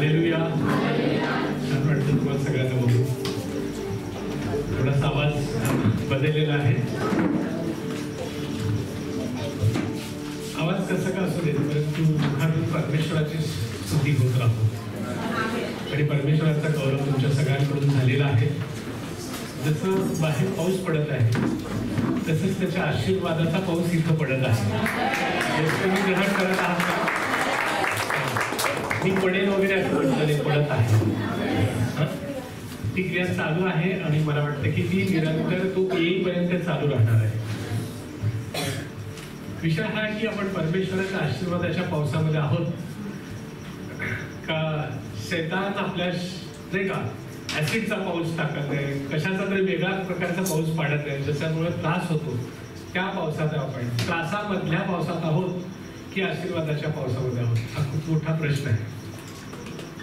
Hallelujah. छान वाटतं तुम्हाला सगळ्यांना बघून. थोडासा आवाज बदललेला आहे. आवाज कसा का असू दे, परंतु मुखातून परमेश्वराची स्तुती होत राहतो आणि परमेश्वराचा गौरव तुमच्या सगळ्यांकडून झालेला आहे. जसं बाहेर पाऊस पडत आहे तसंच त्याच्या आशीर्वादाचा पाऊस इथं पडत आहे. तुम्ही ग्रहण करत आहात का? मी पडेल वगैरे असं म्हटलं पडत आहे. ती क्रिया चालू आहे आणि मला वाटतं की ती निरंतर तो येईपर्यंत चालू राहणार आहे. विषय हा आहे की आपण परमेश्वराच्या आशीर्वादाच्या पावसामध्ये आहोत का शैतान आपल्या नाही का ऍसिडचा पाऊस टाकत आहे, कशाचा तरी वेगळ्या प्रकारचा पाऊस पाडत आहे ज्याच्यामुळे त्रास होतो. त्या पावसात आपण त्रासामधल्या पावसात आहोत की आशीर्वादाच्या पावसामध्ये आहोत, हा खूप मोठा प्रश्न आहे.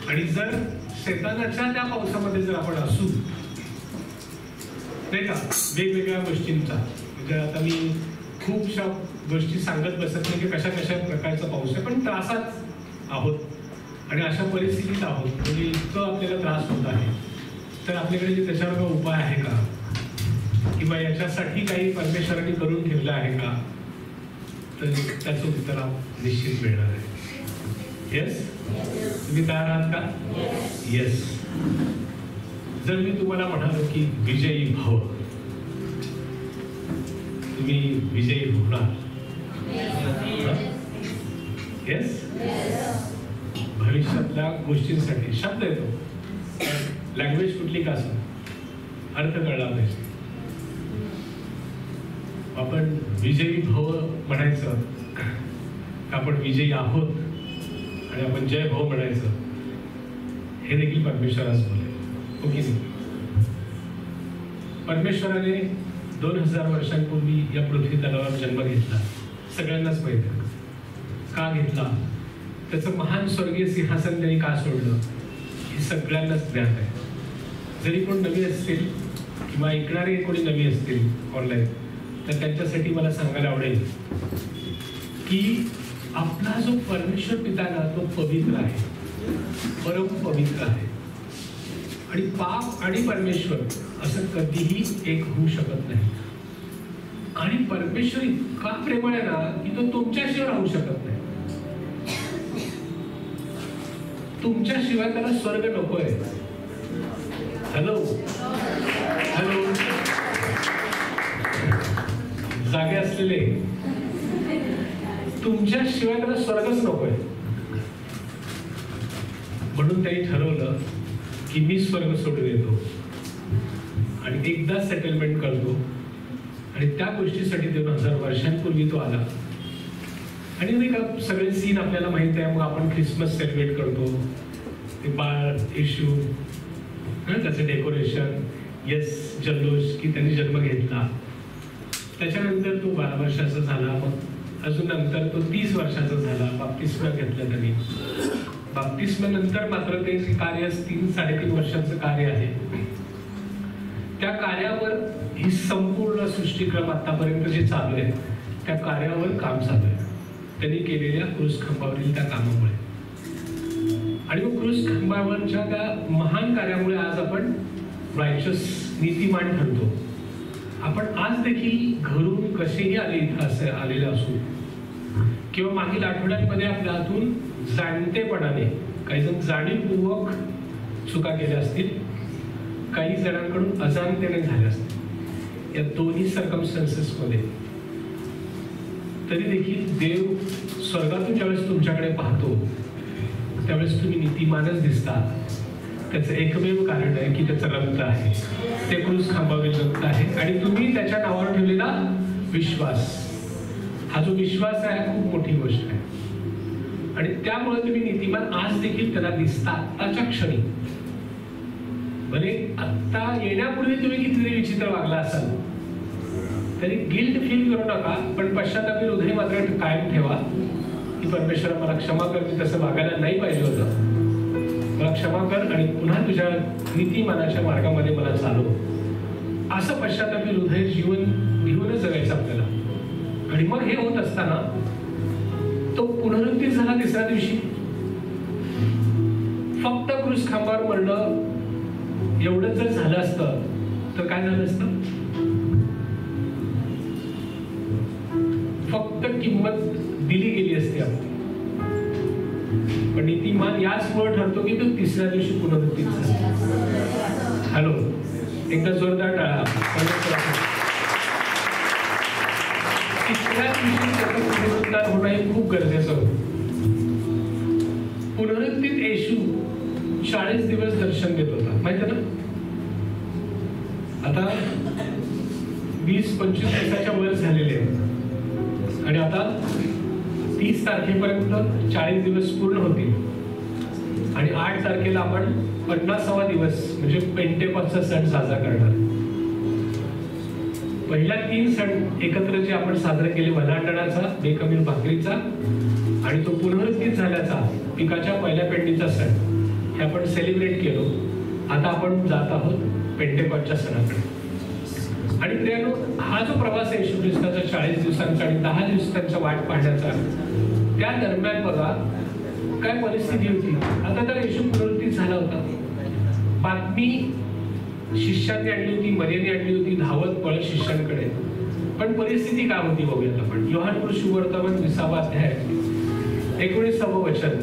आणि जर शैतानाच्या त्या पावसामध्ये जर आपण असू नाही का वेगवेगळ्या गोष्टींचा, म्हणजे आता मी खूपशा गोष्टी सांगत बसत नाही की कशा कशा प्रकारचा पाऊस आहे, पण त्रासात आहोत आणि अशा परिस्थितीत आहोत म्हणजे इतकं आपल्याला त्रास होत आहे, तर आपल्याकडे त्याच्यावर काही उपाय आहे का किंवा याच्यासाठी काही परमेश्वराने करून ठेवलं आहे का, तर त्याचं उत्तर निश्चित मिळणार आहे. येस, तुम्ही तयार आहात का? येस. जर मी तुम्हाला म्हणालो की विजयी भाव, तुम्ही विजयी होणार. येस. भविष्यातल्या गोष्टींसाठी शब्द येतो, लँग्वेज कुठली का असो, अर्थ कळला पाहिजे. आपण विजयी भव म्हणायचं का आपण विजयी आहोत आणि आपण जय भाऊ म्हणायचं, हे देखील परमेश्वराच बोले. हो की नाही? परमेश्वराने 2000 वर्षांपूर्वी या पृथ्वी तलावावर जन्म घेतला, सगळ्यांनाच माहिती आहे. का घेतला, त्याचं महान स्वर्गीय सिंहासन त्यांनी का सोडलं, हे सगळ्यांनाच ज्ञात आहे. जरी कोण नवी असतील किंवा ऐकणारे कोणी नवी असतील ऑनलाईन, तर त्यांच्यासाठी मला सांगायला आवडेल की आपला जो परमेश्वर पिता ना तो पवित्र आहे, परम पवित्र आहे. आणि पाप आणि परमेश्वर असं कधीही एक होऊ शकत नाही. आणि परमेश्वर इतका प्रेमळ आहे ना की तो तुमच्याशिवाय राहू शकत नाही. तुमच्याशिवाय त्याला स्वर्ग नकोय. हॅलो हॅलो, जागे असलेले, तुमच्याशिवाय त्याला स्वर्गच नकोय. म्हणून त्यांनी ठरवलं की मी स्वर्ग सोडून येतो आणि एकदा सेटलमेंट करतो. आणि त्या गोष्टीसाठी 2000 वर्षांपूर्वी तो आला. आणि नाही का सगळे सीन आपल्याला माहित आहे. मग आपण ख्रिसमस सेलिब्रेट करतो, ते बाळ येशू, त्याचं डेकोरेशन, येस जल्लोष की त्यांनी जन्म घेतला. त्याच्यानंतर तो 12 वर्षाचा झाला, मग अजून नंतर तो 30 वर्षाचा झाला, बाप्तिस्मा घेतला त्यांनी. बाप्तिस्मानंतर मात्र ते कार्य 3-3.5 वर्षाचं कार्य आहे. त्या कार्यावर ही संपूर्ण सृष्टीक्रम आतापर्यंत जे चालू आहे त्या कार्यावर काम चालू आहे, त्यांनी केलेल्या क्रूस खांबावरील त्या कामामुळे. आणि मग क्रूस खांबावरच्या त्या महान कार्यामुळे आज आपण रायचस नीतिमान ठरतो. आपण आज देखील घरून कसेही आले इथं असे आलेले असू किंवा मागील आठवड्यांमध्ये आपल्या हातून जाणतेपणाने काही जण जाणीवपूर्वक चुका केल्या असतील, काही जणांकडून अजाणतेने झाल्या असतील. या दोन्ही सर्कमस्टन्सेसमध्ये तरी देखील देव स्वर्गातून ज्यावेळेस तुमच्याकडे पाहतो त्यावेळेस तुम्ही नीतिमानच दिसता. त्याचं एकमेव कारण आहे की त्याचं रक्त आहे, ते क्रूस खांबावरील रक्त आहे. आणि तुम्ही त्याच्या नावावर ठेवलेला विश्वास, हा जो विश्वास आहे खूप मोठी गोष्ट आहे. आणि त्यामुळे तुम्ही नीतिमान आज देखील त्याला दिसता आताच्या क्षणी. भले आत्ता येण्यापूर्वी तुम्ही कितीतरी विचित्र वागला असाल तरी गिल्ट फील करू नका, पण पश्चातापी हृदय मात्र कायम ठेवा की परमेश्वरा मला क्षमा कर, मी तसं वागायला नाही पाहिजे होतं, मला क्षमा कर आणि पुन्हा तुझ्या नीतिमानाच्या मार्गामध्ये मला चालव. असं पश्चातापी हृदय जीवन घेऊनच जगायचं आपल्याला. आणि मग हे होत असताना तो पुनरुत्थित झाला 3ऱ्या दिवशी. फक्त क्रूस खांबावर मरणं एवढं जर झालं असतं तर काय झालं असतं? फक्त किंमत दिली गेली असते आपली. पण नीतिमान याचमुळे ठरतो की तो तिसऱ्या दिवशी पुनरुत्थित झाला. हॅलो, एकदा जोरदार टाळा. तिसऱ्या दिवशी त्याचं पुनरुत्थान होणं हे खूप गरजेचं होतं. पुनरुत्थित येशू 40 दिवस दर्शन देत होता, माहिती ना? आता 20-25 वर्षाच्या वर झालेले आहेत आणि आता 30 तारखेपर्यंत 40 दिवस पूर्ण होतील आणि 8 तारखेला आपण 50वा दिवस म्हणजे पेंटेकॉस्टचा सण साजरा करणार. पहिल्या 3 सण एकत्र जे आपण साजरे केले, वधाटणाचा, बेखमीर भाकरीचा आणि तो पुनरुत्थित झाल्याचा पिकाच्या पहिल्या पेंडीचा सण, हे आपण सेलिब्रेट केलो. आता आपण जात आहोत पेंटेकॉस्टच्या सणाकडे. आणि प्रियानो, हा जो प्रवास आहे येशू ख्रिस्ताचा 40 दिवसांचा आणि 10 दिवसांचा वाट पाहण्याचा, त्या दरम्यान बघा काय परिस्थिती होती. आता तर येशू पुनरुत्थित झाला होता. बातमी शिष्यांनी आणली होती, मरियमने आणली होती धावत पळत शिष्यांकडे. पण परिस्थिती काय होती बघूयात आपण. योहान शुभवर्तमान 20वा अध्याय 19वे वचन.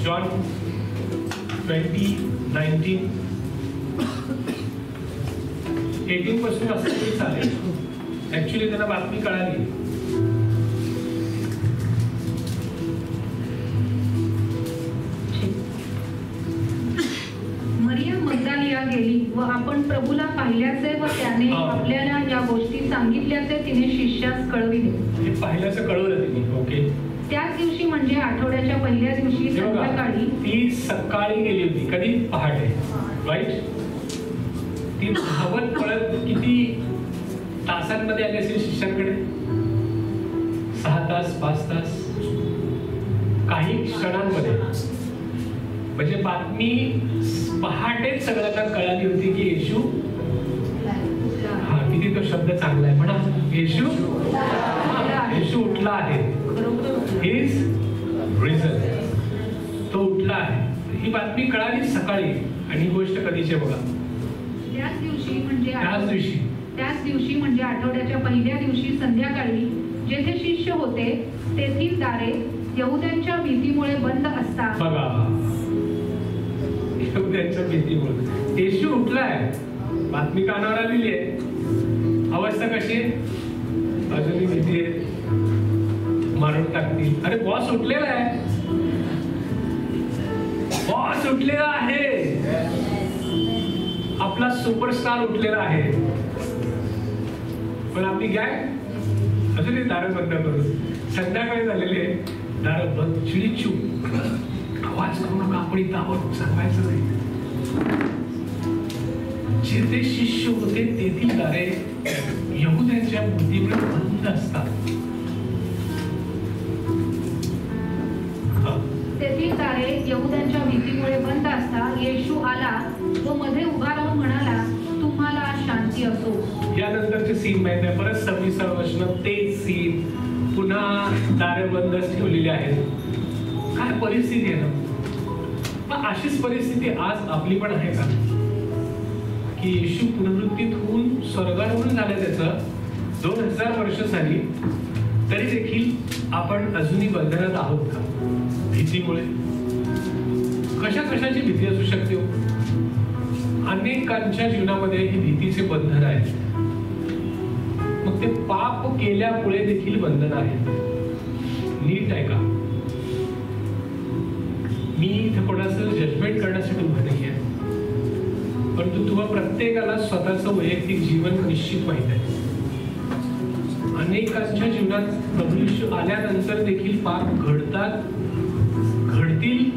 जॉन 20:19 18 पासून असं तरी चालेल. ऍक्च्युली त्यांना बातमी कळाली. मरियम मग्दलिया गेली व आपण प्रभूला पाहिल्याचे व त्याने आपल्याला या गोष्टी सांगितल्याचे तिने शिष्यास कळविले. हे पाहिल्याचं कळवलं तिने. ओके. त्याच दिवशी म्हणजे आठवड्याच्या पहिल्या दिवशी संध्याकाळी. ती सकाळी गेली होती. कधी? पहाटे. राईट. ती धावत पळत किती तासांमध्ये आली असेल शिष्यांकडे? 6 तास, 5 तास, काही क्षणांमध्ये. म्हणजे बातमी पहाटेच सगळ्यांना कळाली होती की येशू, हा किती तो शब्द चांगला आहे म्हणा, येशू उठला आहे. He is risen. तो उठला आहे. ही बातमी कळाली सकाळी. आणि ही गोष्ट कधीची बघा? त्याच दिवशी म्हणजे आठवड्याच्या पहिल्या दिवशी संध्याकाळी जेथे शिष्य होते तेथील दारे यहुद्यांच्या भीतीमुळे बंद असतात. बघा, यहुद्यांच्या भीतीमुळे येशू उठलाय. बातमी कानावर आलेली आहे. अवस्था कशी आहे? अजूनही भीती आहे. मारून टाकतील. अरे बॉस उठलेला आहे. बॉस उठलेला आहे. आपला सुपरस्टार उठलेला आहे. पण आपली गॅग अजूनही दारं बंद करून. संध्याकाळी झालेले दारं बंद. चिडीचूप, आवाज करू नका, आपण इथं आहोत, सांगायचं नाही. जेथे शिष्य होते तेथील दारे यहुद्यांच्या बुद्धीमुळे बंद असतात. तेथील दारे यहुद्यांच्या भीतीमुळे बंद असता येशू आला व मध्ये उभा राहून म्हणाला, तुम्हाला शांती असो. यानंतरचे सीन माहित आहे. परत 26 वचन तेच सीन. पुन्हा दारे बंदच ठेवलेली आहेत. काय परिस्थिती आहे ना. मग अशीच परिस्थिती आज आपली पण आहे का? की येशू पुनरुत्थित होऊन स्वर्गारोहण झालं त्याचं 2000 वर्ष झाली, तरी देखील आपण अजूनही बंधनात आहोत का? भीतीमुळे. कशाची भीती असू शकते? अनेकांच्या जीवनामध्ये ही भीतीचे बंधन आहेत. मग ते पाप केल्यामुळे देखील बंधन आहेत. नीट आहे का? मी इथे कोणाचं जजमेंट करण्यासाठी उभं नाहीये, परंतु तुम्हा प्रत्येकाला स्वतःचं वैयक्तिक जीवन निश्चित माहित आहे. अनेकांच्या जीवनात प्रभू येशू आल्यानंतर देखील पाप घडतात, घडतील.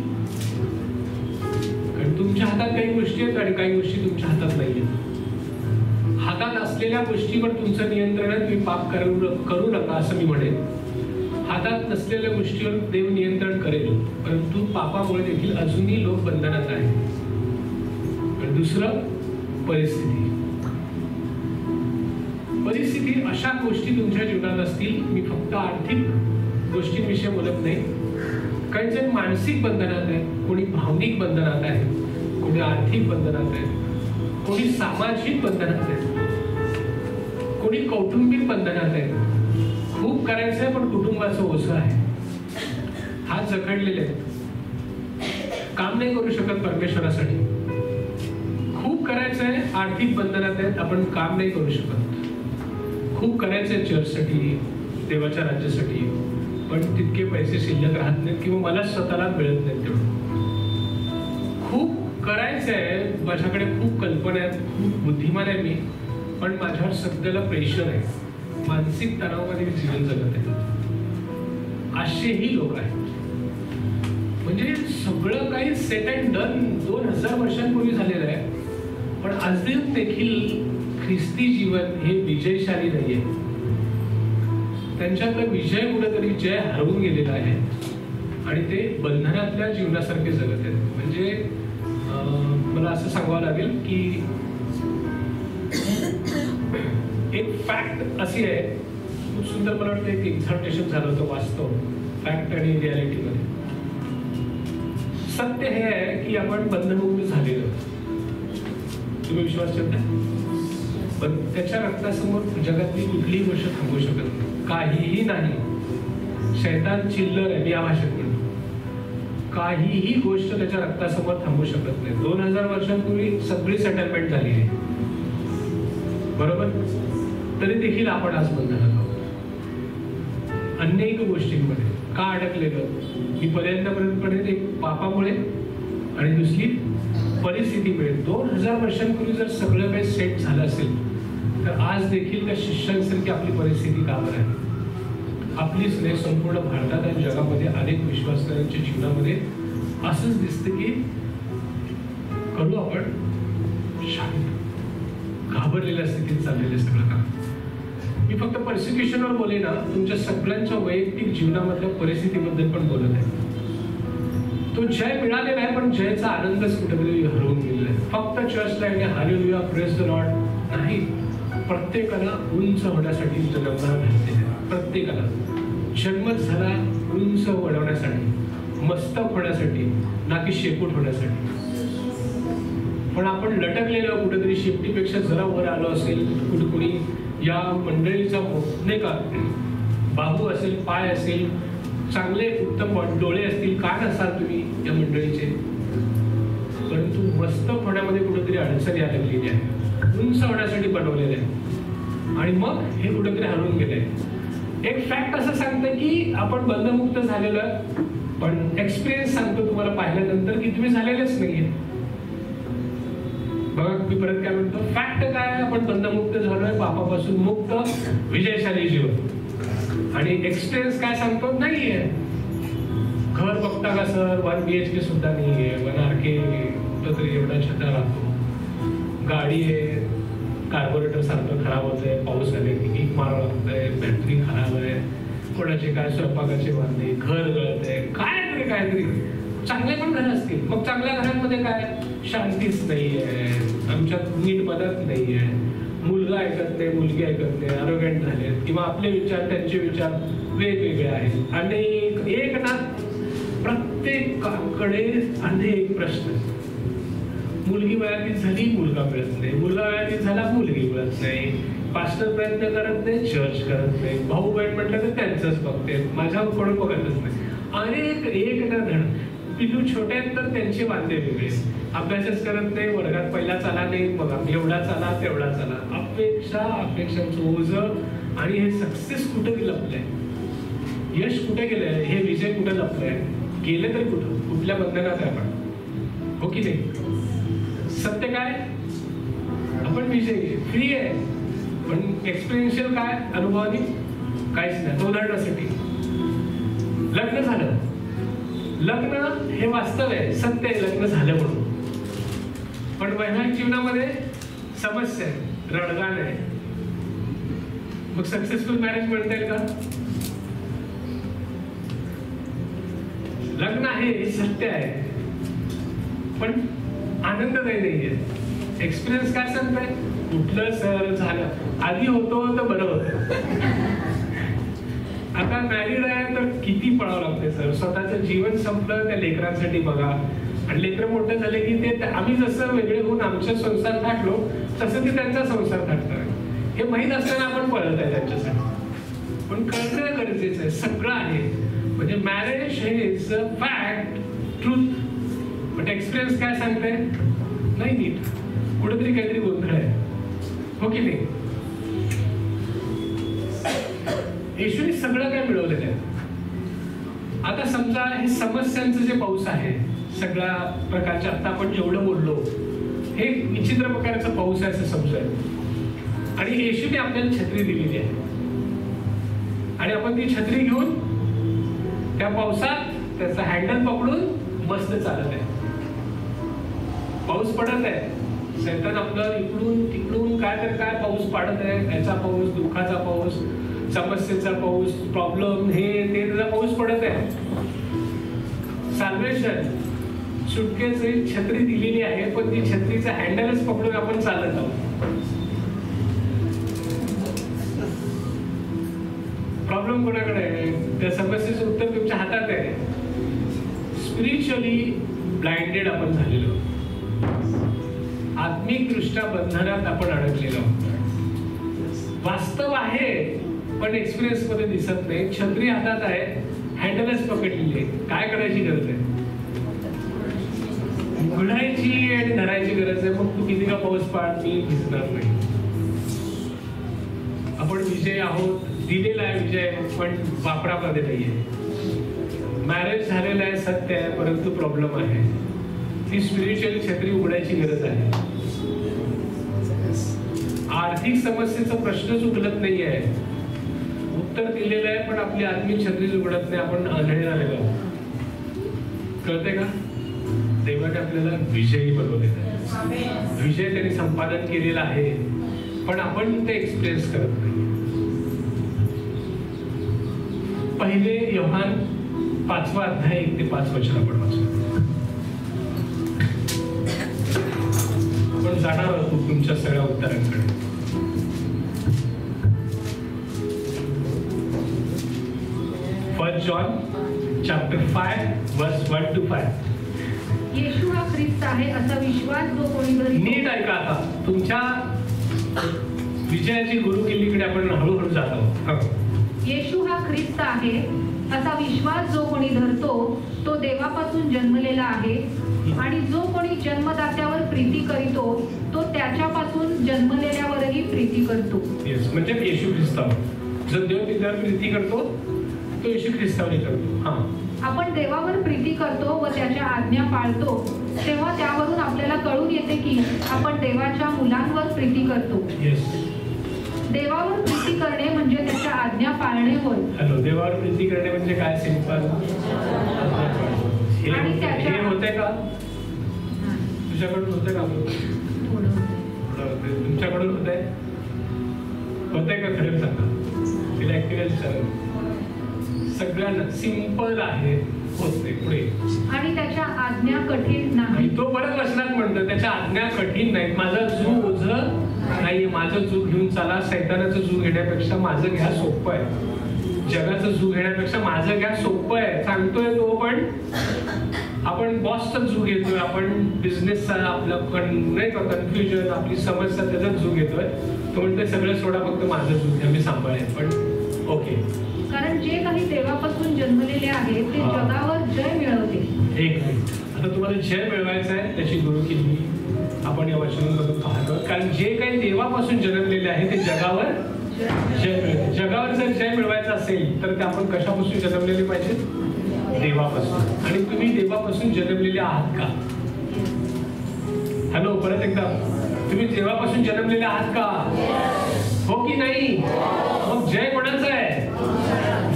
कारण तुमच्या हातात काही गोष्टी आहेत आणि काही गोष्टी तुमच्या हातात नाहीयेत. हातात असलेल्या गोष्टीवर तुमचं नियंत्रण आहे. तुम्ही पाप करू नका असं मी म्हणेन. हातात नसलेल्या गोष्टीवर देव नियंत्रण करेल, परंतु पापामुळे देखील अजूनही लोक बंधनात आहेत. दुसरं परिस्थिती अशा गोष्टी तुमच्या जीवनात असतील. मी फक्त आर्थिक गोष्टींविषयी बोलत नाही. काही जण मानसिक बंधनात आहेत, कोणी भावनिक बंधनात आहे, कोणी आर्थिक बंधनात आहे, कोणी सामाजिक बंधनात आहे, कोणी कौटुंबिक बंधनात आहे. खूप करायचं आहे पण कुटुंबाचं ओझं आहे, हात जखडलेले आहेत, काम नाही करू शकत परमेश्वरासाठी. खूप करायचं आहे, आर्थिक बंधनात आहेत, आपण काम नाही करू शकत. खूप करायचं आहे चर्चसाठी, देवाच्या राज्यासाठी, पण तितके पैसे शिल्लक राहत नाहीत किंवा मला स्वतःला मिळत नाहीत तेवढं. खूप करायचं आहे, माझ्याकडे खूप कल्पना आहेत, खूप बुद्धिमान आहे मी, पण माझ्यावर सध्याला प्रेशर आहे, मानसिक तणावामध्ये मी जीवन जगत आहे. असेही लोक आहेत. म्हणजे सगळं काही सेट अँड डन 2000 वर्षांपूर्वी झालेलं आहे, पण अजून देखील ख्रिस्ती जीवन हे विजयशाली नाहीये. त्यांच्यातला विजय कुठेतरी जय हरवून गेलेला आहे आणि ते बंधनातल्या जीवनासारखे जगत आहेत. म्हणजे मला असं सांगावं लागेल की एक फॅक्ट अशी आहे, खूप सुंदर मला वाटतं एक एक्झॉर्टेशन झालं होतं वास्तव, फॅक्ट आणि रियालिटीमध्ये. सत्य हे आहे की आपण बंधमुक्त झालेलो. तुम्ही विश्वास ठेवता? पण त्याच्या रक्तासमोर जगातली कुठलीही गोष्ट थांबवू शकत नाही, काहीही नाही. शैतान चिल्लर आहे, मी या भाषेत म्हणतो. काहीही गोष्ट त्याच्या रक्तासमोर थांबवू शकत नाही. 2000 वर्षांपूर्वी सगळी सेटलमेंट झाली आहे, बरोबर? तरी देखील आपण आज बंधनात आहोत अनेक गोष्टींमध्ये. का अडकलेलं? मी पर्यंत एक पापामुळे आणि दुसरी परिस्थितीमुळे. 2000 वर्षांपूर्वी जर सगळं काही सेट झालं असेल तर आज देखील त्या शिष्यांसारखी आपली परिस्थिती का बरं आहे? आपलीच नाही, संपूर्ण भारतात आणि जगामध्ये अनेक विश्वासणाऱ्यांच्या जीवनामध्ये असंच दिसतं की करू आपण शांत, घाबरलेल्या स्थितीत चाललेलं सगळं काम. मी फक्त परसिक्युशनवर बोले ना, तुमच्या सगळ्यांच्या वैयक्तिक जीवनामधल्या परिस्थितीबद्दल पण बोलत आहे. तो जय मिळालेला आहे, पण जयचा आनंदच कुठेतरी हरवून गेलेला आहे. फक्त चर्चला येणे, हालेलुया, प्रेज द लॉर्ड नाही, प्रत्येकाला उंच होण्यासाठी जन्मला घातलेला आहे. प्रत्येकाला जन्मच झाला उंच वाढवण्यासाठी, मस्तक होण्यासाठी, ना की शेपूट होण्यासाठी. पण आपण लटकलेलो कुठेतरी शेपटीपेक्षा जरा वर आलो असेल. कुणी या मंडळीचा नाही का बाहू असेल, पाय असेल, चांगले उत्तम डोळे असतील, कान असाल तुम्ही या मंडळीचे, परंतु मस्तक होण्यामध्ये कुठेतरी अडचण यायला लागलेली आहे. उंच होण्यासाठी बनवलेले आहे आणि मग हे कुठेतरी हरवून गेले. एक फॅक्ट असं सांगतं की आपण बंधमुक्त झालेलं, पण एक्सपिरियन्स सांगतो तुम्हाला पाहिल्यानंतर की तुम्ही झालेलेच नाहीये. बघा मी परत काय म्हणतो, फॅक्ट काय? आपण बंधमुक्त झालोय, पापापासून मुक्त, विजयशाली जीवन. आणि एक्सपिरियन्स काय सांगतो? नाहीये. घर बघता का सर? 1 BHK सुद्धा नाहीये, 1 RK कुठंतरी एवढा छत्रा राहतो. गाडी आहे, कार्बोरेटर सारखं खराब होतंय, पाऊस आले की किक मारावं लागतंय, बॅटरी खराब आहे, कोणाचे काय स्वयंपाकाचे वांदे, घर गळतंय, काहीतरी. चांगले पण घर असतील, मग चांगल्या घरांमध्ये काय? शांतीच नाहीये, आमच्यात नीट मदत नाहीये, मुलगा ऐकत नाही, मुलगी ऐकत नाही, अरोगंट झालेत, किंवा आपले विचार त्यांचे विचार वेगवेगळे आहेत. अनेक एक ना, प्रत्येकाकडे अनेक प्रश्न. मुलगी वयातीत झाली, मुलगा मिळत नाही, मुलगा वयातीत झाला, मुलगी मिळत नाही, पास्टर प्रयत्न करत नाही, चर्च करत नाही, भाऊ बहीण म्हटलं तर त्यांचंच बघते, माझ्याकडून बघतच नाही. अनेक एक ना धड. पिलू छोटे आहेत तर त्यांचे वांदे वेगळे, अभ्यासच करत नाही, वर्गात पहिला चाला नाही, मग एवढा चाला तेवढा चाला, अपेक्षांचं ओझं. आणि हे सक्सेस कुठे लपलंय, यश कुठे गेलंय, हे विजय कुठे लपलंय, गेले तर कुठं, कुठल्या बंधनात आहे आपण, हो की नाही? सत्य काय? आपण विजयी, फ्री आहे, पण एक्सपिरियन्शियल काय? अनुभवानी काहीच नाही. उदाहरणासाठी लग्न झालं, लग्न हे वास्तव आहे, सत्य आहे, लग्न झालं म्हणून. पण वैवाहिक जीवनामध्ये समस्या आहे, रडगाण आहे. मग सक्सेसफुल मॅरेज म्हणता येईल का? लग्न आहे हे सत्य आहे, पण आनंददायी नाहीये. एक्सपिरियन्स काय सांगताय? कुठलं सर झालं, आधी होतो तर बरं होतं, आता मॅरिड आहे तर किती पळावं लागते सर. स्वतःचं जीवन संपलं त्या लेकरांसाठी बघा, आणि लेकरं मोठे झाले की ते आम्ही जसं वेगळे होऊन आमचा संसार थाटलो तसं ते त्यांचा संसार थाटणार हे माहीत असताना आपण पळत आहे त्यांच्यासाठी. पण कळणं गरजेचं आहे, सगळं आहे. म्हणजे मॅरेज हे is a fact, truth, but experience काय सांगते नाही नीट, कुठेतरी काहीतरी गोंधळ आहे, हो की नाही. येशूने सगळं काय मिळवलेलं आहे. आता समजा हे समस्यांचं जे पाऊस आहे, सगळ्या प्रकारचे आता आपण जेवढं बोललो हे विचित्र प्रकारचा पाऊस आहे असं समजूया. आणि येशूने आपल्याला छत्री दिलेली आहे आणि आपण ती छत्री घेऊन त्या पावसात त्याचा हँडल पकडून मस्त चालत आहे. पाऊस पडत आहे, सैतान आपलं इकडून तिकडून काय तर काय पाऊस पाडत आहे. याचा पाऊस, दुःखाचा पाऊस, समस्येचा पाऊस, प्रॉब्लेम, हे ते त्याचा पाऊस पडत आहे. साल्वेशन सुटकेची छत्री दिलेली आहे, पण ती छत्रीचा हँडलच पकडून आपण चालत आहोत. प्रॉब्लेम कोणाकडे आहे? त्या समस्येचं उत्तर तुमच्या हातात आहे. स्पिरिच्युअली ब्लाइंडेड आपण झालेलो, आत्मिक दृष्ट्या बंधनात आपण अडकलेलो. वास्तव आहे पण एक्सपिरियन्स मध्ये दिसत नाही. छत्री हातात आहे, हँडलच पकडलेली आहे. काय करायची गरज आहे? उघडायची आणि धरायची गरज आहे. मग तू किती का पाऊस पाड, मी भिजणार नाही. आपण विजय आहोत, दिलेला आहे विजय, पण वापरामध्ये नाहीये. मॅरेज झालेलं आहे, सत्य आहे, परंतु प्रॉब्लेम आहे. ती स्पिरिच्युअल छत्री उघडायची गरज आहे. आर्थिक समस्येचा प्रश्नच उघडत नाहीये, उत्तर दिलेलं आहे, पण आपली आत्मिक छत्रीच उघडत नाही. आपण आंधळे झालेलो आहोत. कळते का? देवाने आपल्याला विजयी बनवलेला आहे. विजय त्यांनी संपादन केलेला आहे, पण आपण ते एक्सपिरियन्स करत नाही. पहिले योहान 5वा अध्याय 1 ते 5 वचन आपण वाचू. आपण जाणार आहोत तुमच्या सगळ्या उत्तरांकडे. जॉन चॅप्टर 5 वर्स 1 to 5. येशू हा ख्रिस्त आहे असा विश्वास जो कोणी धरितो. नीट ऐका. आता तुमच्या विजयाची गुरुकिल्लीकडे आपण हळूहळू जात आहोत. येशू हा ख्रिस्त आहे असा विश्वास जो कोणी धरतो तो देवापासून जन्मलेला आहे, आणि जो कोणी जन्मदात्यावर प्रीती करीतो तो त्याच्यापासून जन्मलेल्यावरही प्रीती करतो. येस, म्हणजे येशू ख्रिस्तावर जो देव पित्यावर प्रीती करतो तो येशू ख्रिस्तावर करतो. आपण देवावर प्रीती करतो व त्याच्या आज्ञा पाळतो, तेव्हा त्यावरून आपल्याला कळून येते की आपण देवाच्या मुलांवर प्रीती करतो. येस, देवावर प्रीती करणे म्हणजे त्याच्या आज्ञा पाळणे होय. हॅलो, देवावर प्रीती करणे म्हणजे काय? सिंपल. हे होते का? तुझ्याकडून होते का? तुमच्याकडून होते का? खरं सांगा. तिला ऍक्टिव्ह सगळ्यांना सिंपल आहे, होते पुढे. आणि त्याच्या आज्ञा कठीण नाही. तो बरंच वचनात म्हणतो त्याच्या आज्ञा कठीण नाही. माझा जू ओझ नाही, माझं जू घेऊन चला. सैतानाचं जू घेण्यापेक्षा माझं घ्या सोपं आहे. जगाचं जू घेण्यापेक्षा माझं घ्या सोपं आहे, सांगतोय तो. पण आपण बॉसचा जू घेतोय, आपण बिझनेसचा आपला नाही का कन्फ्युजन, आपली समस्या त्याचाच जू घेतोय. तो म्हणतोय सगळं सोडा, फक्त माझं जू घ्या, मी सांभाळेन. पण ओके, कारण जे काही देवापासून जन्मलेले आहे ते जगावर जय मिळवते. एक मिनिट. आता तुम्हाला जय मिळवायचं आहे त्याची गुरुकिल्ली आपण या वचनांमधून पाहतो. कारण जे काही देवापासून जन्मलेले आहे ते जगावर जय मिळते. जगावर जर जय मिळवायचं असेल तर ते आपण कशापासून जन्मलेले पाहिजे? देवापासून. आणि तुम्ही देवापासून जन्मलेले आहात का? हॅलो, परत एकदा, तुम्ही देवापासून जन्मलेले आहात का? हो की नाही? मग जय कोणाचं आहे?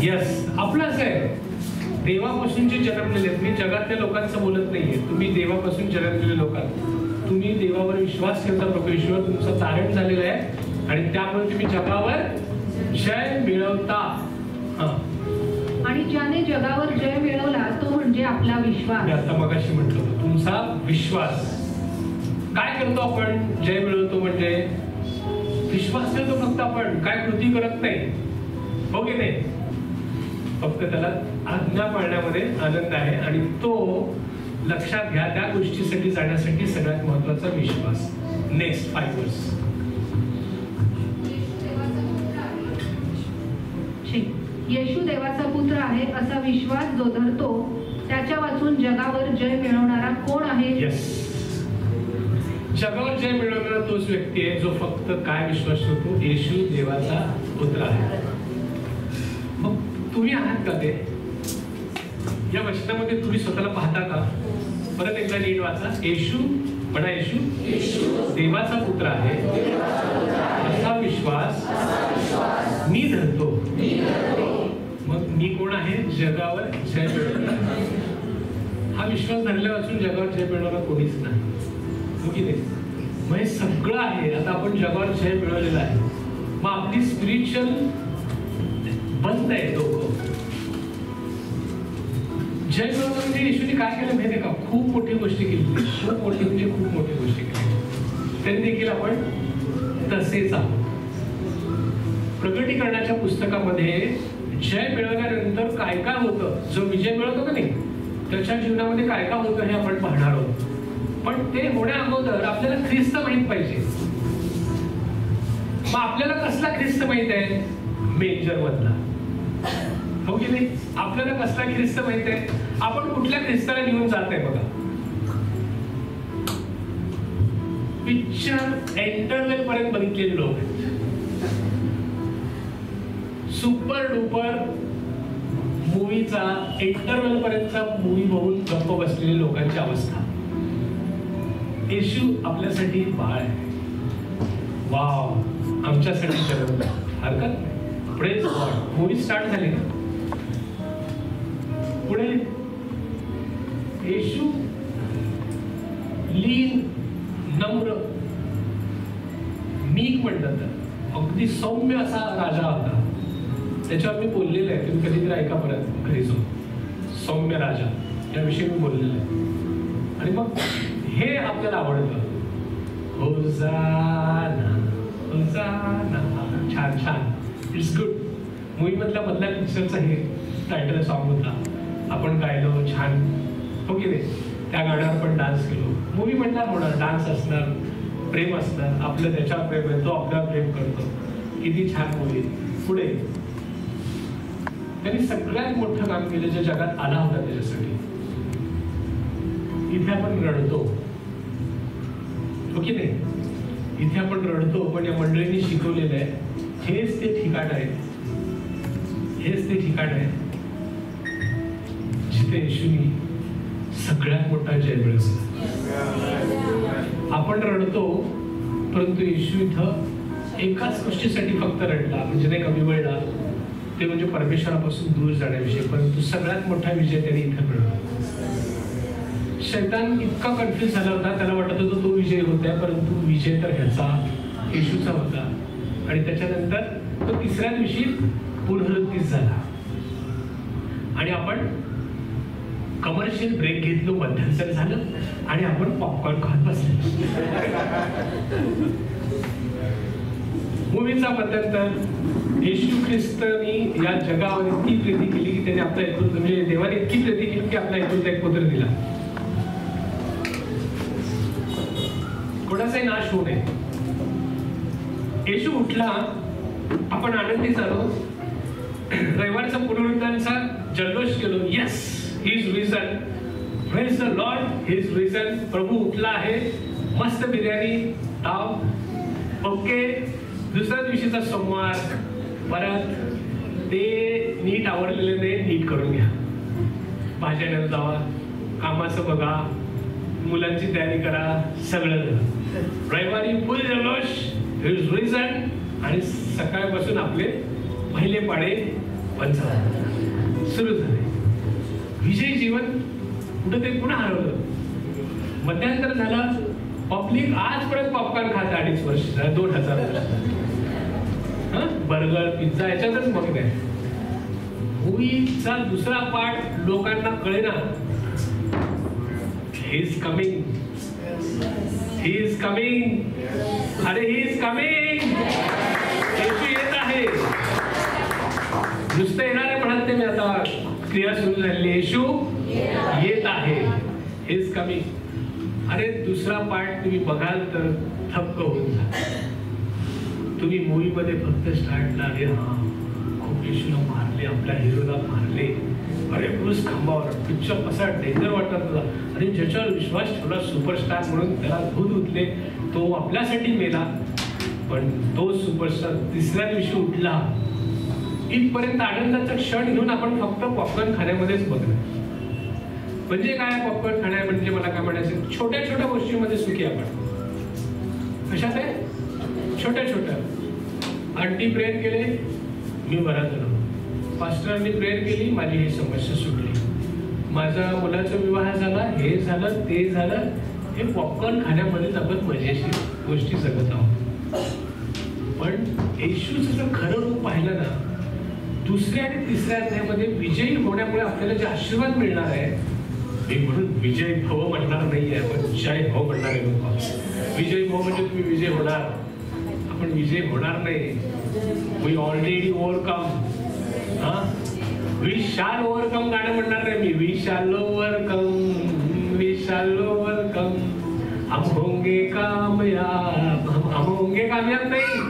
यस, आपलंच आहे. देवापासून जे जन्मलेले आहेत. मी जगातल्या लोकांचं बोलत नाहीये, तुम्ही देवापासून जन्मलेले लोक आहात. तुम्ही देवावर विश्वास ठेवता, परमेश्वर तुमचं तारण झालेलं आहे आणि त्यामुळे तुम्ही जगावर जय मिळवता. आणि ज्याने जगावर जय मिळवला तो म्हणजे आपला विश्वास. आता मगाशी म्हटलं तुमचा विश्वास. काय करतो आपण? जय मिळवतो म्हणजे विश्वास ठेवतो फक्त आपण, काय कृती करत नाही. हो की नाही? फक्त त्याला आज्ञा पाळण्यामध्ये आनंद आहे. आणि तो लक्षात घ्या, त्या गोष्टीसाठी जाण्यासाठी सगळ्यात महत्वाचा विश्वास. नेक्स्ट 5 वर्ष. येशू देवाचा पुत्र आहे असा विश्वास जो धरतो त्याच्या वाचून जगावर जय मिळवणारा कोण आहे? येस, जगावर जय मिळवणारा तोच व्यक्ती आहे जो फक्त काय विश्वास ठेवतो? येशू देवाचा पुत्र आहे. मग तुम्ही आहात का ते? या वचनामध्ये तुम्ही स्वतःला पाहता का? परत एकदा नीट वाचा. येशू, म्हणा येशू देवाचा पुत्र आहे असा विश्वास मी धरतो. मग मी कोण आहे? जगावर जय मिळवणारा. हा विश्वास धरल्यापासून जगावर जय मिळवणारा कोणीच नाही. हो की नाही? मग हे सगळं आहे. आता आपण जगावर जय मिळवलेलं आहे. मग आपली स्पिरिच्युअल बंद आहे डोकं. जय मिळवणं म्हणजे येशूने काय केलं माहिती आहे का? खूप मोठी गोष्टी केली. खूप मोठी म्हणजे खूप मोठी गोष्टी केली. तरी देखील आपण तसेच आहोत. प्रगटीकरणाच्या पुस्तकामध्ये जय मिळवल्यानंतर काय काय होतं, जो विजय मिळवतो का नाही त्याच्या जीवनामध्ये काय काय होतं हे आपण पाहणार आहोत. पण ते होण्या अगोदर आपल्याला ख्रिस्त माहित पाहिजे. मग आपल्याला कसला ख्रिस्त माहित आहे? मेंजर मधला. हो की नाही? आपल्याला कसला ख्रिस्त माहित आहे? आपण कुठल्या ख्रिस्ताला घेऊन जात आहे बघा. पिक्चर इंटरव्हेल पर्यंत बघितलेले लोक आहेत. सुपर डुपर मूवीचा इंटरव्हेल पर्यंतचा मूवी बघून गप्प बसलेल्या लोकांची अवस्था. येशू आपल्यासाठी बाळ आहे. वाव, आमच्यासाठी जन्म. हरकत नाही. Praise God. मूवी स्टार्ट झाली ना. पुढे येशू लीन, नम्र, मीक म्हणतात. अगदी सौम्य असा राजा होता. त्याच्यावर मी बोललेलं आहे. तुम्ही कधीतरी ऐका परत घरी जाऊन. सौम्य राजा याविषयी मी बोललेलं आहे. आणि मग हे आपल्याला आवडतं. होसाना होसाना. छान छान. It's good. मूवी मधल्या पिक्चरचा हे टायटल सॉन्ग होता. आपण गायलो छान. हो की नाही? त्या गाण्यावर पण डान्स केलो. मूवी म्हणणार होणार, डान्स असणार, प्रेम असणार. आपलं त्याच्यावर प्रेम आहे, तो आपल्यावर प्रेम करतो. किती छान मूवी. पुढे त्यांनी सगळ्यात मोठं काम केलं जे जगात आला होता त्याच्यासाठी. इथे आपण रडतो. हो की नाही? इथे आपण रडतो, पण या मंडळींनी शिकवलेलं आहे हेच ते ठिकाण आहे. हेच ते ठिकाण आहे जिथे येशूनी सगळ्यात मोठा जय मिळवला. आपण रडतो, परंतु येशू इथं एकाच गोष्टीसाठी फक्त रडला, म्हणजे नाही कमी वेळला, ते म्हणजे परमेश्वरापासून दूर जाण्याविषयी. परंतु सगळ्यात मोठा विजय त्यांनी इथं मिळवला. शैतान इतका कन्फ्युज झाला होता, त्याला वाटत होतं तो विजय होत आहे, परंतु विजय तर ह्याचा येशूचा होता. आणि त्याच्यानंतर तो तिसऱ्या दिवशी पुनरुत्थित झाला. आणि आपण कमर्शियल ब्रेक घेतलो, मध्यंतर झालं आणि आपण पॉपकॉर्न खात बसलो. मूवीचा मध्यंतर. येशू ख्रिस्तानी या जगावर इतकी प्रीती केली की त्याने आपला एकूण, म्हणजे देवाने इतकी प्रीती केली की आपला एकूणचा एक पुत्र दिला. कोणाचाही नाश होऊ नये. येशू उठला, आपण आनंदी झालो. रविवारचा पुनरुत्थानाचा जल्लोष केलो. Yes, he is risen. Praise the Lord, he is risen. प्रभू उठला आहे. मस्त बिर्याणी ताव. ओके. दुसऱ्या दिवशीचा सोमवार परत ते नीट आवडलेले ते नीट करून घ्या. भाज्या जावा, कामाचं बघा, मुलांची तयारी करा, सगळं करा. रविवारी फुल जल्लोष, ही इज रिझन. आणि सकाळपासून आपले पहिले पाडे सुरू झाले. विजयी जीवन कुठेतरी पुन्हा हरवलं. मध्यंतर झालं. पब्लिक आजपर्यंत पॉपकॉर्न खात 2.5 वर्ष, 2000 वर्ष. बर्गर, पिझ्झा याच्यातच मग नाही. मूवीचा दुसरा पार्ट लोकांना कळेना. He is coming, he is coming. अरे ही इज कमिंग. येशू येत आहे. नुसतं येणार आहे म्हणत नाही मी, आता क्रिया सुरू झाली. येशू येत आहे, हेच कमी. अरे दुसरा पार्ट तुम्ही बघाल तर थक्क होऊन जा. तुम्ही मूवी मध्ये फक्त स्टार्टला अरे हा खूप येशूला मारले, आपल्या हिरोला मारले, अरे पुरुष खांबावर, पिक्चर कसा डेंजर वाटत होता. अरे ज्याच्यावर विश्वास ठेवला सुपरस्टार म्हणून त्याला धूत उठले, तो आपल्यासाठी मेला. पण तो सुपरस्टार तिसऱ्या दिवशी उठला. इथपर्यंत आनंदाचा क्षण घेऊन आपण फक्त पॉपकॉर्न खाण्यामध्येच बघणार. म्हणजे काय पॉपकॉर्न खाण्या म्हणजे मला काय म्हणायचं, छोट्या छोट्या गोष्टीमध्ये सुखी आपण. कशात आहे? छोट्या छोट्या. आंटी प्रेयर केले, मी बरा झालो. पास्टरांनी प्रेयर केली, माझी ही समस्या सुटली. माझा मुलाचा विवाह झाला, हे झालं ते झालं. हे पॉपकॉर्न खाण्यामध्येच आपण मजेशीर गोष्टी जगत आहोत. पण येशूचं जर खरं रूप पाहिलं ना, दुसऱ्या आणि तिसऱ्या अध्यायामध्ये विजयी होण्यामुळे आपल्याला जे आशीर्वाद मिळणार आहे, मी म्हणून विजय भव म्हणणार नाहीये, पण जय भव म्हणणार आहे. लोक विजय भव म्हणजे तुम्ही विजय होणार, आपण विजय होणार नाही. We already overcome. We shall overcome गाणं म्हणणार नाही मी. We shall overcome, we shall overcome, हम होंगे कामयाब. हम होंगे कामयाब नहीं,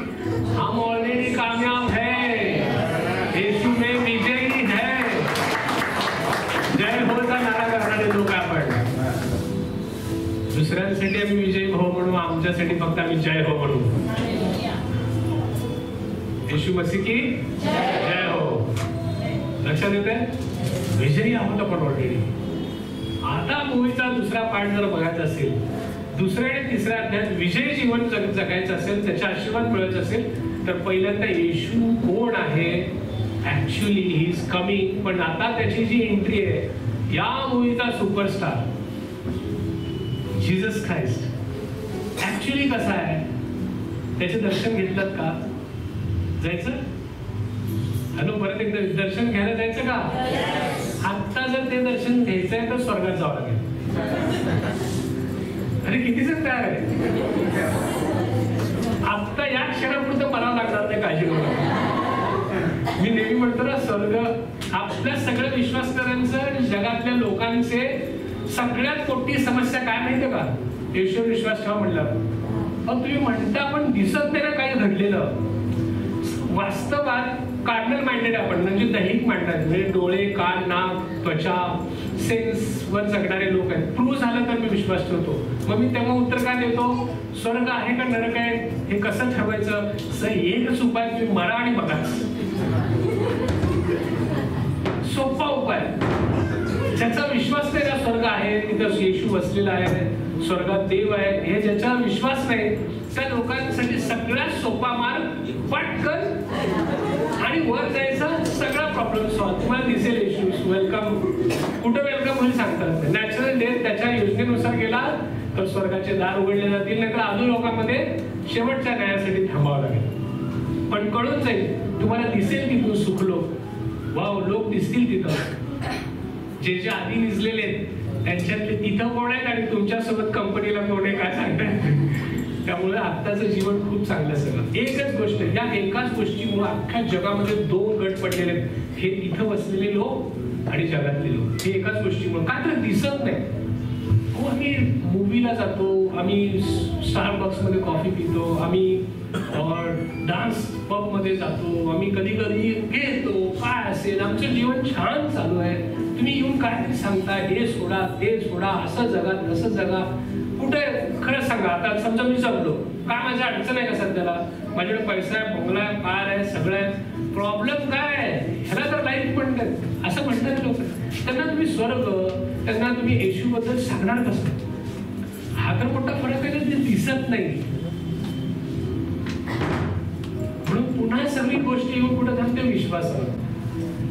हम ऑलरेडी कामयाब है. यीशु में विजयी है. जय होचा नारा करणारे लोक आपण. दुसऱ्यांसाठी आम्ही विजयी भाऊ म्हणू, आमच्यासाठी फक्त आम्ही जय हो म्हणू. येशू मसीह की जय हो. लक्षात येते? विजयी आहोत आपण ऑलरेडी. आता मूवीचा दुसरा पार्ट जर बघायचा असेल, दुसऱ्या आणि तिसऱ्या अध्यायात विजयी जीवन जगायचं असेल, त्याचे आशीर्वाद मिळायचे असेल, तर पहिल्यांदा येशू कोण आहे, ऍक्च्युअली ही इज कमिंग. पण आता त्याची जी एंट्री आहे, या मूवीचा सुपरस्टार जीसस ख्राइस्ट ऍक्च्युअली कसा आहे, त्याचे दर्शन घेतलं का? जायचं? हॅलो, परत एकदा दर्शन घ्यायला जायचं का? आता जर ते दर्शन घ्यायचंय तर स्वर्गात जावं लागेल. अरे किती जण तयार आहे? आता या क्षणापुरतं मला लागणार नाही, काळजी करू नका. मी नेहमी म्हणतो ना, स्वर्ग आपल्या सगळ्या विश्वासकरांचं आणि जगातल्या लोकांचे सगळ्यात मोठी समस्या काय माहितीये का? येशूवर विश्वास ठेवा म्हणलं. तुम्ही म्हणता पण दिसत नाही ना काही घडलेलं. वास्तवात कार्नल माइंडेड आपण, म्हणजे दैहिक मांडतात, म्हणजे डोळे, कान, नाक, त्वचा, सेन्स वर जगणारे लोक आहेत. प्रूव्ह झालं तर मी विश्वास ठेवतो. मग मी तेव्हा उत्तर काय देतो? स्वर्ग आहे का नरक आहे हे कसं ठरवायचं? एकच उपाय, तुम्ही मरा आणि बघा. सोपा उपाय. ज्याचा विश्वास नाही ना स्वर्ग आहे, तिथं येशू बसलेला आहे, स्वर्गात देव आहे, हे ज्याचा विश्वास नाही त्या लोकांसाठी सगळ्यात सोपा मार्ग पटकन आणि वर जायचा, सगळा प्रॉब्लेम सॉल्व. तुम्हाला दिसेल येशू वेलकम, कुठं वेलकम होईल सांगतात. नॅचरल डेथ त्याच्या योजनेनुसार गेला तर स्वर्गाचे दार उघडले जातील, नाहीतर अजून लोकांमध्ये शेवटच्या न्यायासाठी थांबावं लागेल. पण कळून जाईल तुम्हाला, दिसेल तिथून सुखलो. वाव, लोक दिसतील तिथं जे जे आधी निजलेले आहेत त्यांच्यातले तिथं कोण आहेत आणि तुमच्यासोबत कंपनीला कोण आहे काय सांगतात. त्यामुळे आत्ताचं जीवन खूप चांगलं सगळं. एकच गोष्ट, या एकाच गोष्टीमुळे अख्ख्या जगामध्ये दोन गट पडलेले आहेत, हे इथं बसलेले लोक आणि जगातले लोक. हे एकाच गोष्टीमुळे काय तर दिसत नाही. हो, आम्ही मूवीला जातो, आम्ही स्टारबक्स मध्ये कॉफी पितो, आम्ही डान्स पब मध्ये जातो, आम्ही कधी कधी घेतो, काय असेल आमचं जीवन छान चालू आहे. तुम्ही येऊन काय सांगता, हे सोडा ते सोडा, असं जगा तसं जगा. कुठे खरं सांगा, आता समजा मी जगलो, काय माझ्या अडचण आहे का सध्याला? माझ्याकडे पैसा आहे, बंगला आहे, कार आहे, सगळं आहे. प्रॉब्लेम काय आहे? ह्याला तर लाईफ म्हणतात. असं म्हणतात लोक. त्यांना तुम्ही स्वर्ग, त्यांना तुम्ही येशू बद्दल सांगणार कसं? हा तर मोठा फरक आहे, ते दिसत नाही. म्हणून पुन्हा सगळी गोष्टी येऊन कुठं थांबते? विश्वासावर.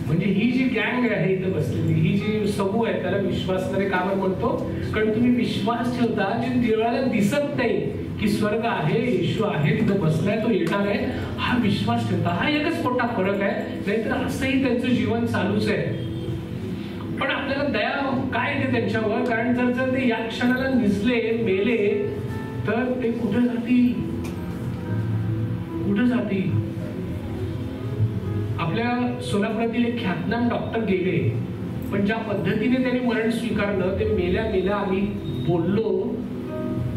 म्हणजे ही जी गँग आहे इथं बसलेली, ही जी समूह आहे, त्याला विश्वासणारे का म्हणतो? कारण तुम्ही विश्वास ठेवता जे देवाला दिसत नाही की स्वर्ग आहे, येशू आहे, तिथं बसलाय, तो येणार आहे, हा विश्वास ठेवता. हा एकच मोठा फरक आहे. नाहीतर असंही त्यांचं जीवन चालूच आहे. पण आपल्याला दया काय येते त्यांच्यावर? कारण जर ते या क्षणाला निजले, मेले, तर ते कुठे जातील? कुठे जातील? आपल्या सोलापुरातील एक ख्यातनाम डॉक्टर गेले, पण ज्या पद्धतीने त्यांनी मरण स्वीकारलं ते मेल्या मेल्या आम्ही बोललो,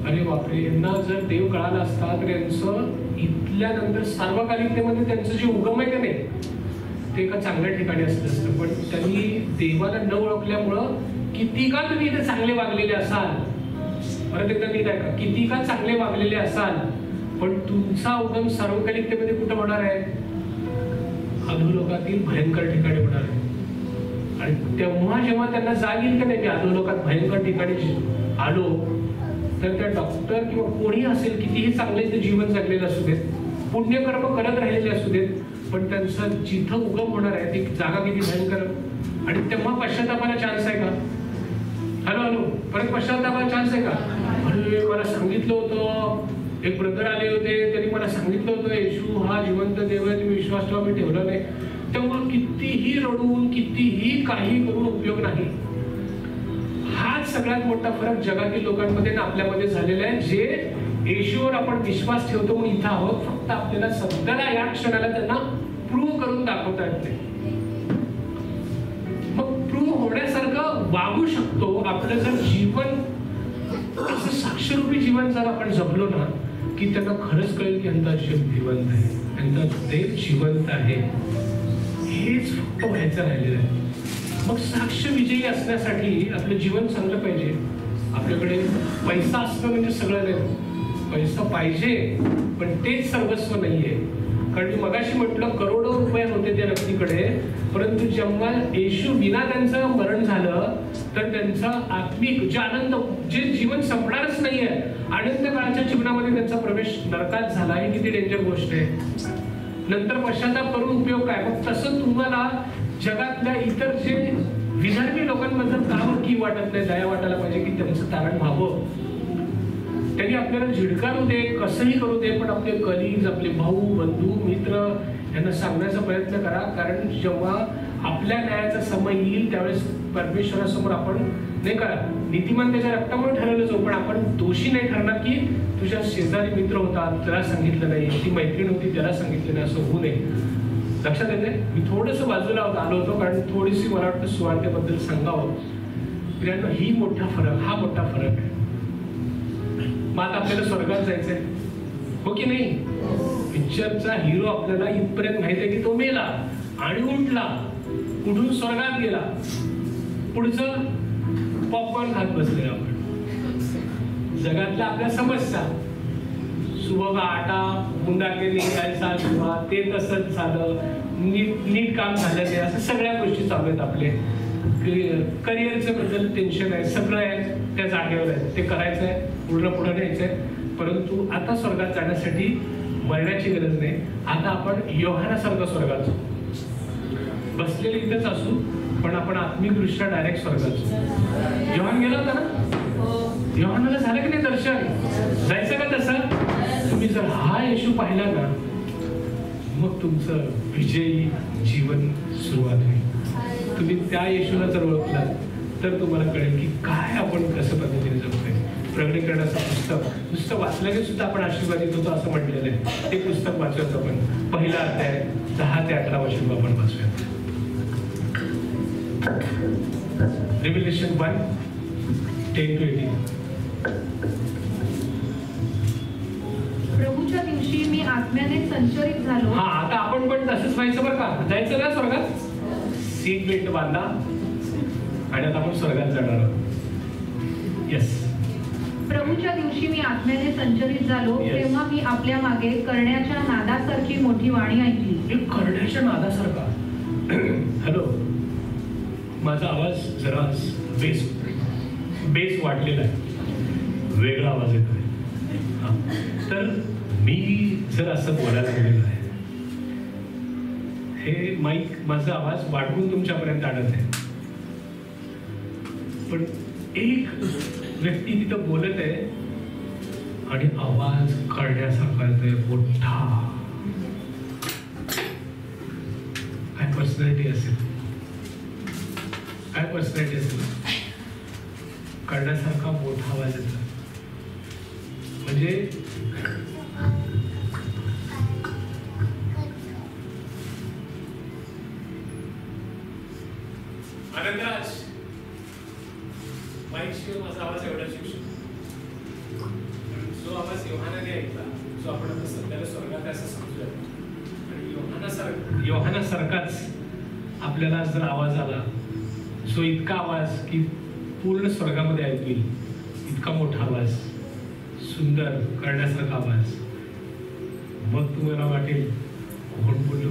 अरे बापरे, यांना जर देव कळाला असता तर यांचं इथल्यानंतर सार्वकालिकतेमध्ये त्यांचं जे उगम आहे का नाही ते एका चांगल्या ठिकाणी असलं असतं. पण त्यांनी देवाला न ओळखल्यामुळं किती का तुम्ही इथे चांगले वागलेले असाल, परत एकदा नीट आहे का, किती का चांगले वागलेले असाल, पण तुमचा उगम सार्वकालिकतेमध्ये कुठं होणार आहे? अधोलोकातील भयंकर ठिकाणी होणार आहे. आणि तेव्हा जेव्हा त्यांना जाग येईल का नाही, मी अधोलोकात भयंकर ठिकाणी आलो, तर त्या डॉक्टर किंवा कोणी असेल कितीही चांगले ते जीवन जगलेलं असू देत, पुण्यकर्म करत राहिलेले असू देत, पण त्यांचा जिथं उगम होणार आहे ती जागा किती भयंकर. आणि तेव्हा पश्चातापाला चान्स आहे का? हॅलो परत पश्चातापाला चान्स आहे का? अरे मला सांगितलं होतं, एक ब्रदर आले होते, त्यांनी मला सांगितलं होतं येशू हा जिवंत देव आहे, तुम्ही विश्वास ठेवा, मी ठेवला नाही. त्यामुळे कितीही रडून कितीही काही करून उपयोग नाही. हाच सगळ्यात मोठा फरक जगातील लोकांमध्ये आणि आपल्यामध्ये झालेला आहे, जे येशूवर आपण विश्वास ठेवतो म्हणून इथं आहोत, फक्त आपल्याला सध्याला या क्षणाला त्यांना प्रूव्ह करून दाखवता येत नाही. मग प्रूव्ह होण्यासारखं वागू शकतो आपलं जर जीवन, असं साक्षरूपी जीवन जर आपण जगलो ना, की त्यांना खरंच कळेल की यांचा जीव जिवंत आहे, यांचा देव जिवंत आहे. हेच फक्त व्हायचं राहिलेलं आहे. मग साक्ष विजयी असण्यासाठी आपलं जीवन चांगलं पाहिजे. आपल्याकडे पैसा असणं म्हणजे सगळं नाही, पैसा पाहिजे पण तेच सर्वस्व नाहीये. कारण मी मगाशी म्हटलं करोडो रुपये होते त्या व्यक्तीकडे, परंतु जेव्हा येशू विना त्यांचं मरण झालं तर त्यांचा आत्मिक जे आनंद, जे जीवन संपणारच नाहीये, आनंद काळाच्या जीवनामध्ये त्यांचा प्रवेश नरकात झाला. ही किती डेंजर गोष्ट आहे. नंतर पश्चाताप करून उपयोग काय? मग तसं तुम्हाला जगातल्या इतर जे विधर्मी लोकांबद्दल का की वाटत नाही, दया वाटायला पाहिजे की त्यांचं तारण व्हावं. त्यांनी आपल्याला झिडकारू दे, कसंही करू दे, पण आपले कलीग, आपले भाऊ, बंधू, मित्र यांना सांगण्याचा प्रयत्न करा. कारण जेव्हा आपल्या न्यायाचा समय येईल त्यावेळेस परमेश्वरासमोर आपण नाही का, नीतिमान त्याच्या रक्तामुळे ठरवलं जाऊ, पण आपण दोषी नाही ठरणार की तुझ्या शेजारी मित्र होता त्याला सांगितलं नाही, ती मैत्रीण होती त्याला सांगितलं नाही, असं होऊ नये. लक्षात येते? मी थोडंसं बाजूला आलो होतो कारण थोडीशी मला वाटतं सुवार्तेबद्दल सांगावं. मित्रांनो, ही मोठा फरक, हा मोठा फरक आहे. मग आता आपल्याला स्वर्गात जायचंय, हो की नाही? पिक्चरचा हिरो आपल्याला इथपर्यंत माहिती आहे की तो मेला आणि उठला, कुठून स्वर्गात गेला, पुढचं पॉपकॉर्न खात बसले आपण. जगातल्या आपल्या समस्या, सुबह आटा मुंडा के निघायचा किंवा ते तसंच झालं, नीट काम झालं नाही, असं सगळ्या गोष्टी चालू आहेत. आपले करिअरचं बद्दल टेन्शन आहे, सगळं आहे त्या जागेवर आहे, ते करायचं आहे, पूर्ण पुढे न्यायचं आहे. परंतु आता स्वर्गात जाण्यासाठी मरण्याची गरज नाही. आता आपण योहानासारखं स्वर्गात जाऊ, बसलेले इथेच असू, पण आपण आत्मिकदृष्ट्या डायरेक्ट स्वर्गात जाऊ. योहान गेला होता ना, योहानाला झालं की नाही दर्शन? जायचं का तसं? तुम्ही जर हा येशू पाहिला ना, मग तुमचं विजयी जीवन सुरुवात होईल. तुम्ही त्या येशूला जर ओळखलात तर तुम्हाला कळेल की काय आपण कसं पद्धतीने जगतोय. प्रगटीकरणाचं पुस्तक नुसतं वाचल्याने सुद्धा आपण आशीर्वादित होतो असं म्हटलेलं आहे. ते पुस्तक वाचूयात आपण. पहिला अध्याय 10 ते 18 वचन आपण वाचूयात. Revelation 1, 10 to 18. प्रभूच्या दिवशी मी आत्म्याने संचरित झालो. हा, आता आपण पण तसंच व्हायचं बरं का. जायचं ना स्वर्गात, सीट बेल्ट बांधा आणि आता आपण स्वर्गात जाणार आहोत. येस. प्रभूच्या दिवशी मी आत्म्याने संचरित झालो. Yes. तेव्हा मी आपल्या मागे करण्याच्या नादासारखी मोठी वाणी ऐकली. एक करण्याच्या नादासारखा. हॅलो, माझा आवाज जरा बेस वाढलेला आहे, वेगळा आवाज येतोय. तर मी जर असं बोलायला गेलेलो आहे, हे माईक माझा आवाज वाढवून तुमच्यापर्यंत आणत आहे, पण एक व्यक्ती तिथं बोलत आहे आणि आवाज काढण्यासारखा येतोय मोठा. काय पर्सनॅलिटी असेल, काय पर्सनॅलिटी असेल, काढण्यासारखा मोठा आवाज येतो. म्हणजे आनंदराज माईकशिवाय माझा आवाज एवढा शिकू शकतो. जो आवाज योहानाने ऐकला, जो आपण आता सध्याला स्वर्गात असं समजूया, आणि योहानासारखाच आपल्याला जर आवाज आला, जो इतका आवाज की पूर्ण स्वर्गामध्ये ऐकू येईल, इतका मोठा आवाज, सुंदर करण्यासारखा आवाज, मग तुम्हाला वाटेल कोण बोललो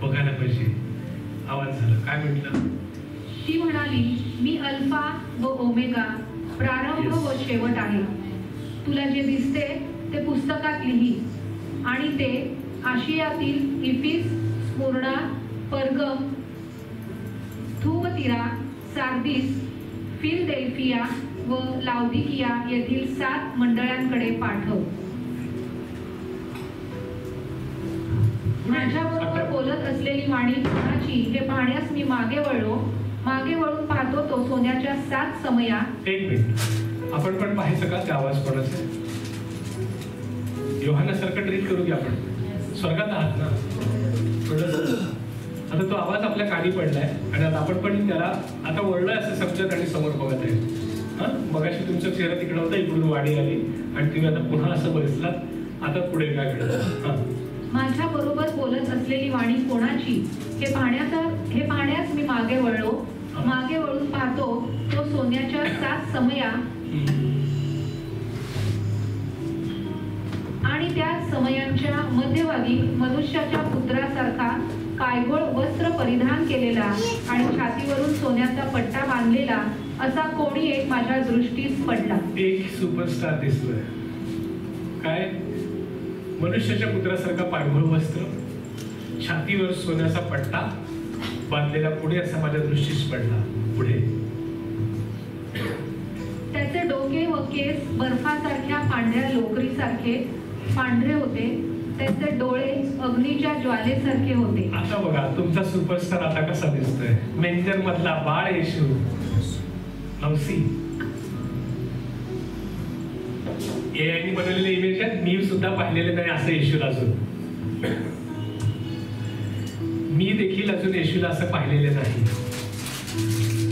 बघायला पाहिजे. आवाज झाला. काय म्हटलं? ती म्हणाली, मी अल्फा व ओमेगा, प्रारंभ व शेवट आहे. तुला जे दिसते ते पुस्तकात लिही, आणि ते आशियातील इफिस, स्मुर्ना, पर्गम, थुअतिरा, सार्दिस, फिलडेल्फिया व लाउदिकिया येथील 7 मंडळांकडे पाठव. माझ्याबरोबर बोलत असलेली वाणी कोणाची हे पाहण्यास मी मागे वळलो. मागे वळून पाहतो तो सोन्याच्या 7 समया. एक मिनिट, आपण पण पाहायचं का ते आवाज कोणाचा? योहानासारखं ट्रीट करू की आपण स्वर्गात आहात ना. आता तो आवाज आपल्या कानी पडलाय आणि आता आपण पण त्याला आता वळलोय असं समजत आणि समोर बघत आहे. मगाशी तुमचा चेहरा तिकडे होता, इकडून वाढी आली आणि तुम्ही आता पुन्हा असं बसलात. आता पुढे काय घडलं? माझ्या बरोबर बोलत असलेली वाणी कोणाची हे पाहण्यास मी मागे वळलो. मागे वळून पाहतो तो सोन्याच्या 7 समया आणि त्या समयांच्या मध्यभागी मनुष्याच्या पुत्रासारखा कायगोळ वस्त्र परिधान केलेला आणि छातीवरून सोन्याचा पट्टा बांधलेला असा कोणी एक माझ्या दृष्टीस पडला. एक सुपरस्टार दिसतोय. काय? मनुष्याच्या पुत्रासारखा पायघोळ वस्त्र, छातीवर सोन्याचा पट्टा बांधलेला पुढे असा माझ्या दृष्टीस पडला. पुढे त्याचे डोके व केस बर्फासारख्या पांढऱ्या लोकरीसारखे पांढरे होते. त्याचे डोळे अग्नीच्या ज्वालेसारखे होते. आता बघा तुमचा सुपरस्टार आता कसा दिसतोय. मेंजर मधला बाळ येशू. नवसी एआयने बनवलेले इमेज आहेत. मी सुद्धा पाहिलेले नाही असं येशूला अजून. मी देखील अजून येशूला असं पाहिलेले नाही.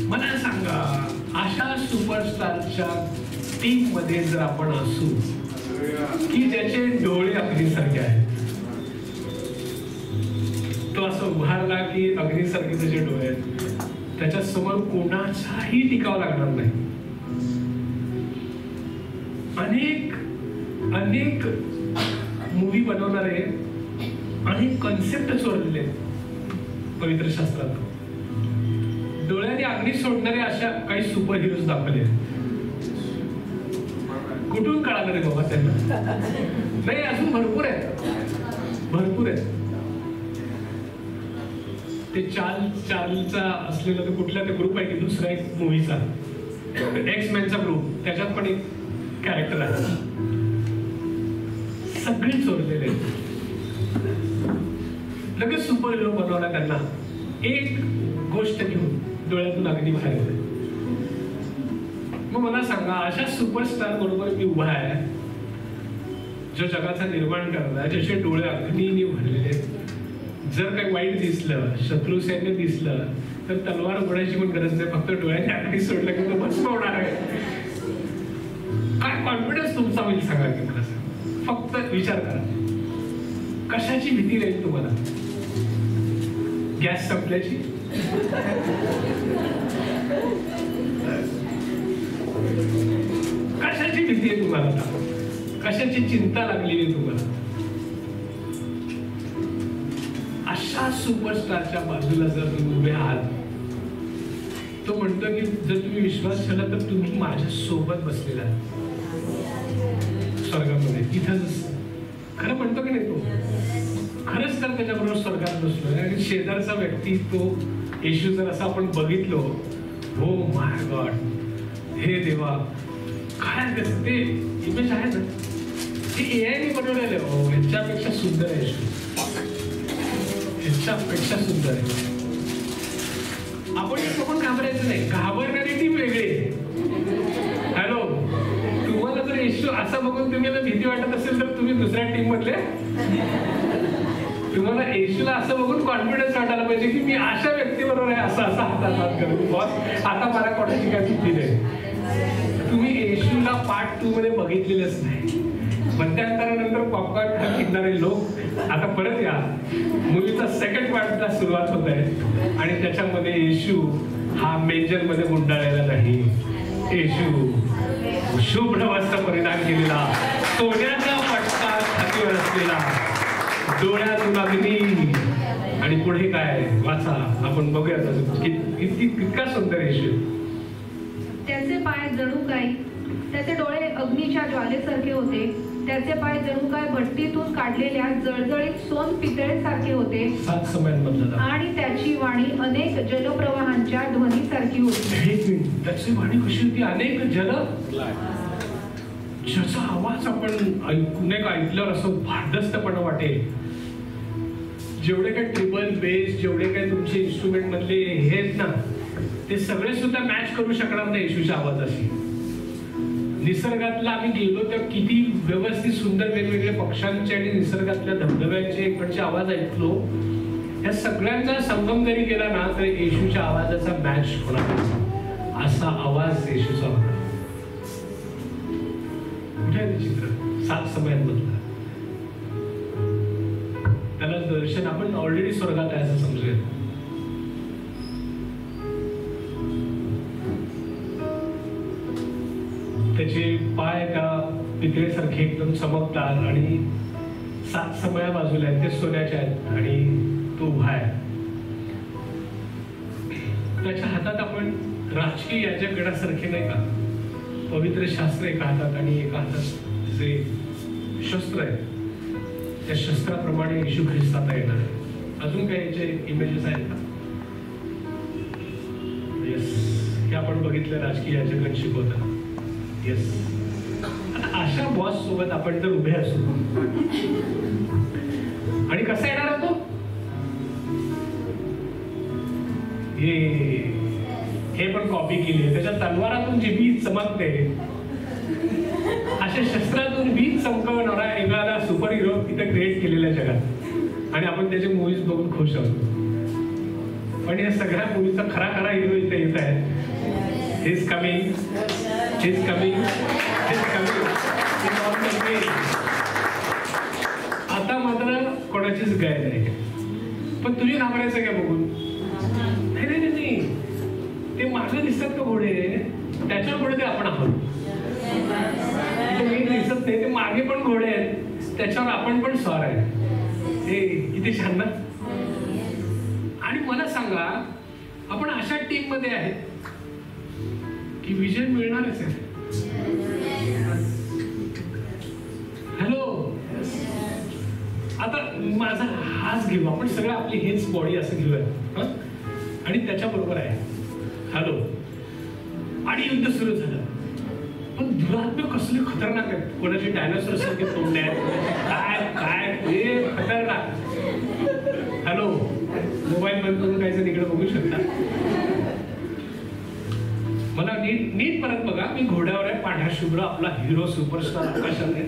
मला सांगा, अशा सुपरस्टारच्या टीम मध्ये जर आपण असू की ज्याचे डोळे अग्नीसारखे आहेत, तो असं उभारला की अग्नीसारखे त्याचे डोळे आहेत, त्याच्या समोर कोणाचाही टिकाव लागणार नाही. अनेक मूवी बनवणारे अनेक कन्सेप्ट चोरलेले पवित्र शास्त्रात. डोळ्याने अग्नी सोडणारे अशा काही सुपर हिरोज दाखवले. कुठून कळालं रे बाबा त्यांना? नाही, अजून भरपूर आहेत. ते चार्लचा असलेला तो कुठला ते ग्रुप आहे की दुसरा एक मूवीचा एक्स-मेनचा ग्रुप, त्याच्यात पण एक कॅरेक्टर आहे. सगळे चोरलेले लगेच सुपर हिरो बनवला त्यांना. एक गोष्ट घेऊन डोळ्यातून अग्नी बाहेर येते. मग मला सांगा, अशा सुपरस्टार बरोबर मी उभा आहे जो जगाचा निर्माण करणार, ज्याचे डोळे अग्नीने भरलेले. जर काही वाईट दिसलं, शत्रू सैन्य दिसलं तर तलवार उघडायची पण गरज नाही, फक्त डोळ्याने अग्नी सोडलं की तो भस्म होणार आहे. काय कॉन्फिडन्स तुमचा होईल सांगा की मला. फक्त विचार करा, कशाची भीती राहील तुम्हाला? गॅस संपल्याची? कशाची भीती आहे तुम्हाला? कशाची चिंता लागलेली आहे तुम्हाला? अशा सुपरस्टारच्या बाजूला जर तुम्ही उभे आहात, तो म्हणतो की जर तुम्ही विश्वास ठेवला तर तुम्ही माझ्या सोबत बसलेला आहात स्वर्गामध्ये. इथंच खरं म्हणतो की नाही तो? खरंच तर त्याच्याबरोबर स्वर्गात बसलोय. आणि शेजारचा व्यक्ती तो येशू जर असं आपण बघितलो, हो माय गॉड, हे देवा, काय ते इमेज आहे ना, ते एआयने बनवलेलं आहे. हो, ह्याच्यापेक्षा सुंदर आहे येशू, ह्याच्यापेक्षा सुंदर आहे. आपण पण घाबरायचं नाही, घाबरणारी टीम वेगळी आहे. हॅलो, तुम्हाला जर येशू असं बघून तुम्ही भीती वाटत असेल तर तुम्ही दुसऱ्या टीम मधले तुम्हाला येशूला असं बघून कॉन्फिडन्स वाटायला पाहिजे की मी अशा व्यक्तीबरोबर आहे, असं असं हातात हात करेन. बॉस आता मला कोणाची काय भीती नाही. तुम्ही येशूला पार्ट 2 मध्ये बघितलेलंच नाही. मध्यांतरानंतर पॉपकॉर्न शिकणारे लोक आता परत या. मूवीचा सेकंड पार्टला सुरुवात होत आहे आणि त्याच्यामध्ये येशू हा मेजर मध्ये गुंडाळलेला नाही. येशू शुभ्र वस्त्र परिधान केलेला, सोन्याचा पटका छातीवर असलेला, डोळ्यातून अग्नी, आणि पुढे काय वाचा आपण बघूया. इतका सुंदर येशू. त्याचे पाय जणू काही, त्याचे डोळे अग्नीच्या ज्वालेसारखे होते, त्याचे पाय जणू काय भट्टीतून काढलेल्या जळजळीत सोन पितळेसारखे होते. 7 समयांमधला. आणि त्याची वाणी अनेक जलप्रवाहांच्या ध्वनीसारखी होती. त्याची वाणी कशी होती? अनेक जल, ज्याचा आवाज आपण ऐकल्यावर असं धाडसपणा वाटेल. जेवढे काही ट्रिबल बेस, जेवढे काही तुमचे इन्स्ट्रुमेंट मधले हे आहेत ना, ते सगळे सुद्धा मॅच करू शकणार नाही येशूच्या आवाजाशी. निसर्गातला आम्ही गेलो तेव्हा किती व्यवस्थित सुंदर वेगवेगळे पक्ष्यांचे आणि निसर्गातल्या धबधब्यांचे इकडचे आवाज ऐकलो. या सगळ्यांचा संगम जरी केला ना तर येशूच्या आवाजाचा मॅच होणार. असा आवाज येशूचा होता. कुठे आहे चित्र? 7 समयांमधला. त्याला दर्शन आपण ऑलरेडी स्वर्गात आहे असं समजूया. त्याचे पाय त्या पितळेसारखे एकदम चमकतात आणि 7 समया बाजूला आहेत, ते सोन्याचे आहेत आणि तो उभा आहे. त्याच्या हातात आपण राजकीय याच्या गडासारखे नाही का, पवित्र शास्त्र एका हातात आणि एका हातात जे शस्त्र आहे त्या शस्त्राप्रमाणे येशू ख्रिस्तात येणार आहे. अजून काही याचे इमेजेस आहेत का? येस, हे आपण बघितलं राजकीय याचक शिकवताना. येस, अशा बॉस सोबत आपण जर उभे असू आणि कसा येणार तो? हे पण कॉपी केली आहे. त्याच्या तलवारातून जी वीज चमकते, अशा शस्त्रातून वीज चमकवणारा एखादा सुपर हिरो इथं क्रिएट केलेल्या जगात आणि आपण त्याचे मूवीज बघून खुश आहोत. पण या सगळ्या मूवीचा खरा हिरो इथे येत आहे. He's coming. आता मात्र कोणाचीच गाय नाही. पण तुझी घाबरायचं काय बघून? नाही, ते मागे दिसतात का घोडे, त्याच्यावर घोडे ते आपण आहोत. दिसत नाही, ते मागे पण घोडे आहेत, त्याच्यावर आपण पण स्वार आहे. हे किती छान ना. आणि मला सांगा, आपण अशा टीम मध्ये आहेत की विजय मिळणारच आहे. हॅलो, आता माझा हाच घेऊ आपण, सगळं आपली हेच बॉडी असं घेऊया आणि त्याच्या बरोबर आहे. हॅलो, आणि युद्ध सुरू झालं. पण दुरात्मे कसले खतरनाक आहेत. कोणाचे डायनासोर सारखे तोंड आहेत, काय हे खतरनाक. हॅलो, मोबाईल बंद करून काहीच इकडे बघू शकता. मला नीट परत बघा. मी घोड्यावर आहे, पांढरा शुभ्र आपला हिरो सुपरस्टार आकाशात आहे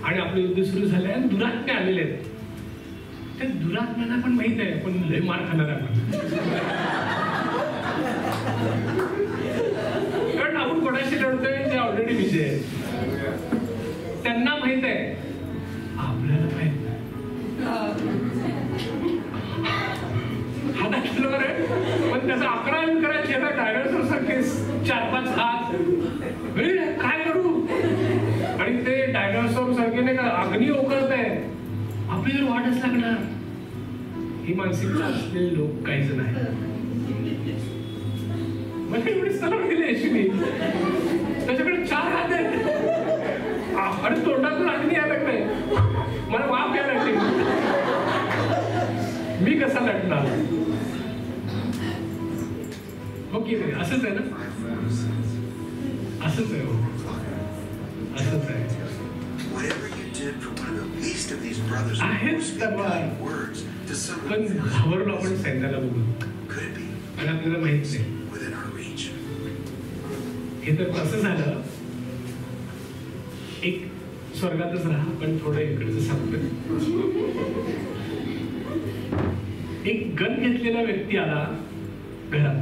आणि आपले युद्ध सुरू झाले आणि दुरात्मे आलेले आहेत. त्या दुरात्म्यांना पण माहित आहे पण लय मार खाणार आपण. कारण आपण कोणाशी लढतोय ते ऑलरेडी विजय आहे. त्यांना माहित आहे, आपल्याला माहित हातात बरोबर आहे. पण त्याचा 11 अंकरा चेहरा डायनासोर सारखे 4-5 हात. काय करू? आणि ते डायनासोर सारखे नाही का अग्नी ओकळत आहे. आपली जर वाटच लागणार. ही मानसिकता असलेले लोक काही जण आहेत. मला एवढीच तलवार दिली अशी मी, त्याच्याकडे 4 हात आहेत आणि तोंडातून अग्नी यायला लागलाय. मला वाफ यायला लागली. मी कसा लढणार? ओके, असंच आहे ना, असंच आहे, असंच आहे. आहेच तलवार. पण घाबरलो आपण सैन्याला बघून आणि आपल्याला माहित नाही. हे तर कसं झालं, एक स्वर्गातच राहा पण थोडं इकडचं सांगतो. एक गन घेतलेला व्यक्ती आला घरात,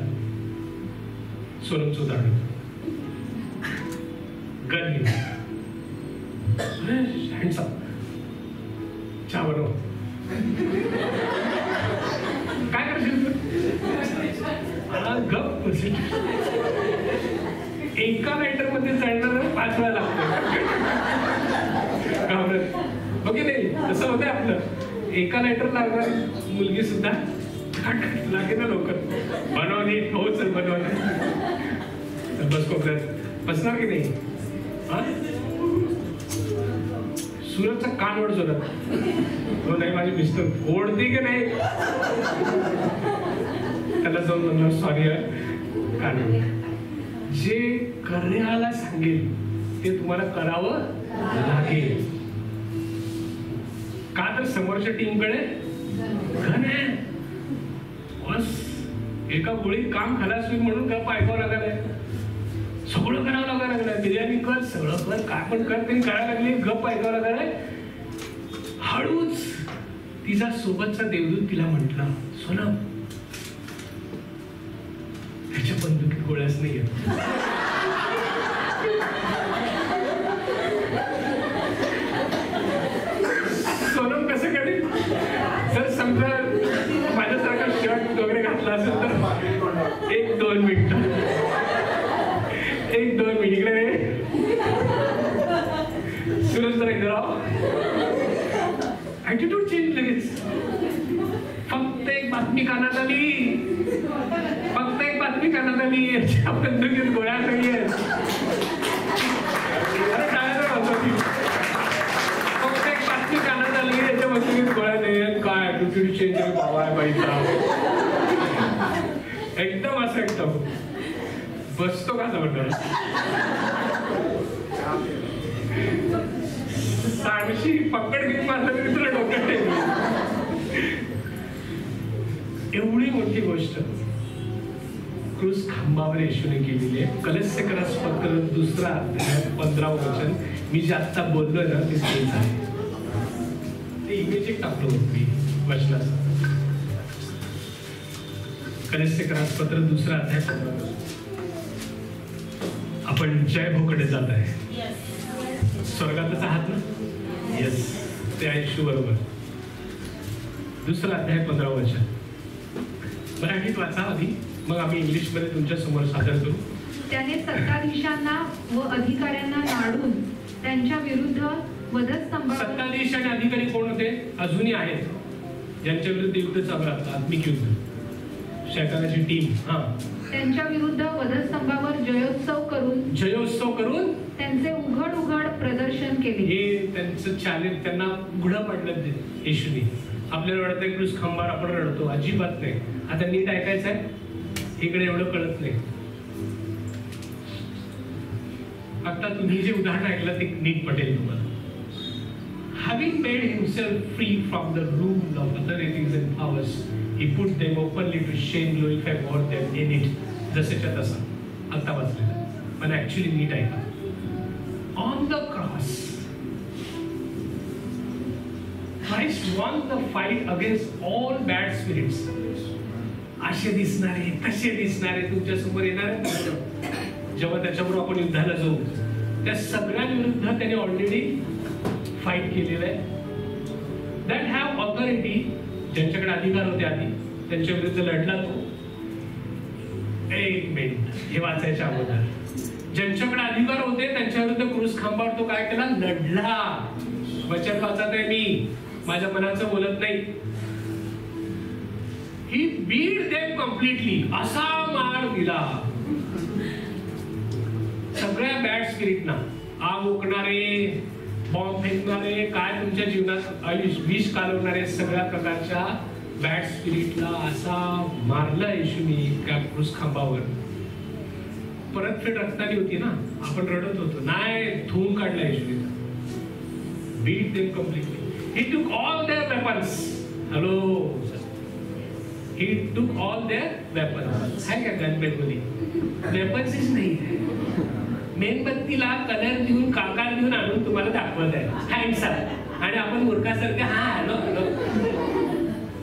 सोनमचं उदाहरण, गन घेऊन, हँडसम, चहा बनव, काय करशील तू? गप बसेल. एका लायटर मध्ये जाणार 5 वेळा लागतो. ओके नाही, तसं होतंय आपलं. एका लायटर लागणार मुलगी सुद्धा लागे ना लवकर, बनवणे हो चल बनवणे, बस कोपऱ्यात बसणार की नाही. हा सुरतचा कानवड जोरात, हो नाही माझी मिस्टर ओढते की नाही, त्याला जाऊन म्हणणार सॉरी कानवड. जे करायला सांगेल ते तुम्हाला करावं लागेल. का तर समोरच्या टीमकडे घन आहे. बस एका गोळीत काम खलास होईल म्हणून गप्प ऐकावं लागलाय, सगळं करावं लागलाय. बिर्याणी कर, सगळं कर, काय पण कर, ते करायला लागली, गप्प ऐकावं लागलाय. हळूच तिचा सोबतचा देवदूत तिला म्हटला, सोनम त्याच्या बंदुकीत गोळ्याच नाही येत. सोनम कसं करेल? जर समजा माझ्यासारखा शर्ट वगैरे घातला असेल तर 1-2 मिनिटं, 1-2 मिनिट इकडे रे सुरज जरा इकडे राव. ऍटिट्यूड चेंज लगेच. फक्त एक बातमी कानात आली, फक्त एक बातमी कानात आली, याच्या बंदुकीत गोळ्या नाही आहेत. अरे काय फक्त एक बातमी कानात आली, याच्या बंदुकीत गोळ्या नाही आहेत. काय ऍटिट्यूड चेंज भावा आहे बाईचा. एकदम असं एकदम बसतो का म्हणणार. सांडशी पकड घेऊन मारलं तरी तुला डोक्यात एवढी मोठी गोष्ट क्रूस खांबावर येशूने केलेली आहे. कलस्यकरास पत्र 2 अध्याय 15 वचन. मी जे आत्ता बोललोय ना ते तेच आहे. ते इमेज एक टाकलो मी वचनाचं. कलस्यकरास पत्र 2 अध्याय 15. आपण जय भोकडे जात आहे. स्वर्गातच आहात ना? येस, ते येशू बरोबर. 2 अध्याय 15 वचन. मराठीत वाचा आधी, मग आम्ही इंग्लिश मध्ये तुमच्या समोर सादर करू. त्याने सत्ताधीशांना व अधिकाऱ्यांना नाडून त्यांच्या विरुद्ध वधस्तंभावर. सत्ताधीश आणि अधिकारी कोण होते? अजूनही आहेत, ज्यांच्या विरुद्ध युद्ध चालू आहे, आत्मिक युद्ध, शैतानाची टीम. हा, त्यांच्या विरुद्ध वधस्तंभावर जयोत्सव करून त्यांचे उघड प्रदर्शन केले. हे त्यांचं चॅलेंज त्यांना उघडं पडलं येशूने. आपल्याला वाटत आहे क्रूस खांबावर आपण रडतो, अजिबात नाही. आता नीट ऐकायचं आहे, इकडे एवढं कळत नाही. आता तुम्ही जे उदाहरण ऐकलं ते नीट पटेल तुम्हाला. Having made himself free from the rule of authorities and powers, he put them openly to shame, glorify God them in it. जसेच्या तसा आता वाचलेलं, पण ऍक्च्युली नीट ऐका. On the cross, Christ won the fight against all bad spirits. असे दिसणारे, कसे दिसणारे तुमच्या समोर येणारे, जेव्हा त्याच्याबरोबर आपण युद्धाला जाऊ, त्या सगळ्या विरुद्ध त्याने ऑलरेडी फाईट केलेलं आहे. दॅट हॅव ऑथॉरिटी, ज्यांच्याकडे अधिकार होते आधी, त्यांच्या विरुद्ध लढला तो. एक मिनिट, हे वाचायच्या अगोदर ज्यांच्याकडे अधिकार होते त्यांच्या विरुद्ध क्रूस खांबावर तो काय केला? लढला. वचन वाचत आहे मी, माझ्या मनाचं बोलत नाही. He beat them completely. असा मार दिला सगळ्या बॅड स्पिरिटना. आग ओकणारे, बॉम्ब फेकणारे, काय तुमच्या जीवनात विष कालवणारे सगळ्या प्रकारच्या बॅड स्पिरिटला असा मारला येशूने त्या क्रूस खांबावर. परतफेड रक्तानी होती ना, आपण रडत होतो, नाही धुवून काढला येशूने. Beat them completely. He took all their weapons. Hello. He took all their weapons. है क्या गनमॅन मध्ये? वेपन्सच नाही. मेणबत्तीला कलर देऊन, काकार देऊन आणून तुम्हाला दाखवत आहे हँडसम, आणि आपण मूर्खासारखे हा हॅलो हॅलो.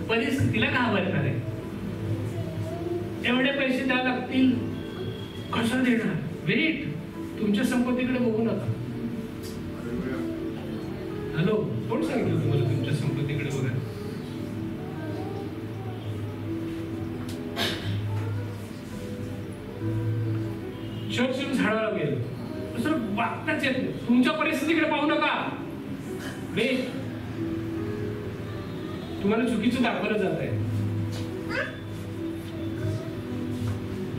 परिस्थितीला घाबरणार आहे. एवढे पैसे द्यावे लागतील, कसं देणार? वेट, तुमच्या संपत्तीकडे बघू नका. हॅलो, कोण सांगितलं तुम्हाला तुमच्या संपत्तीकडे बघा? चर्च येऊन झाडाला गेलं असं वागताच येत नाही. तुमच्या परिस्थितीकडे पाहू नका. वेट, तुम्हाला चुकीचं दाखवलं जात आहे.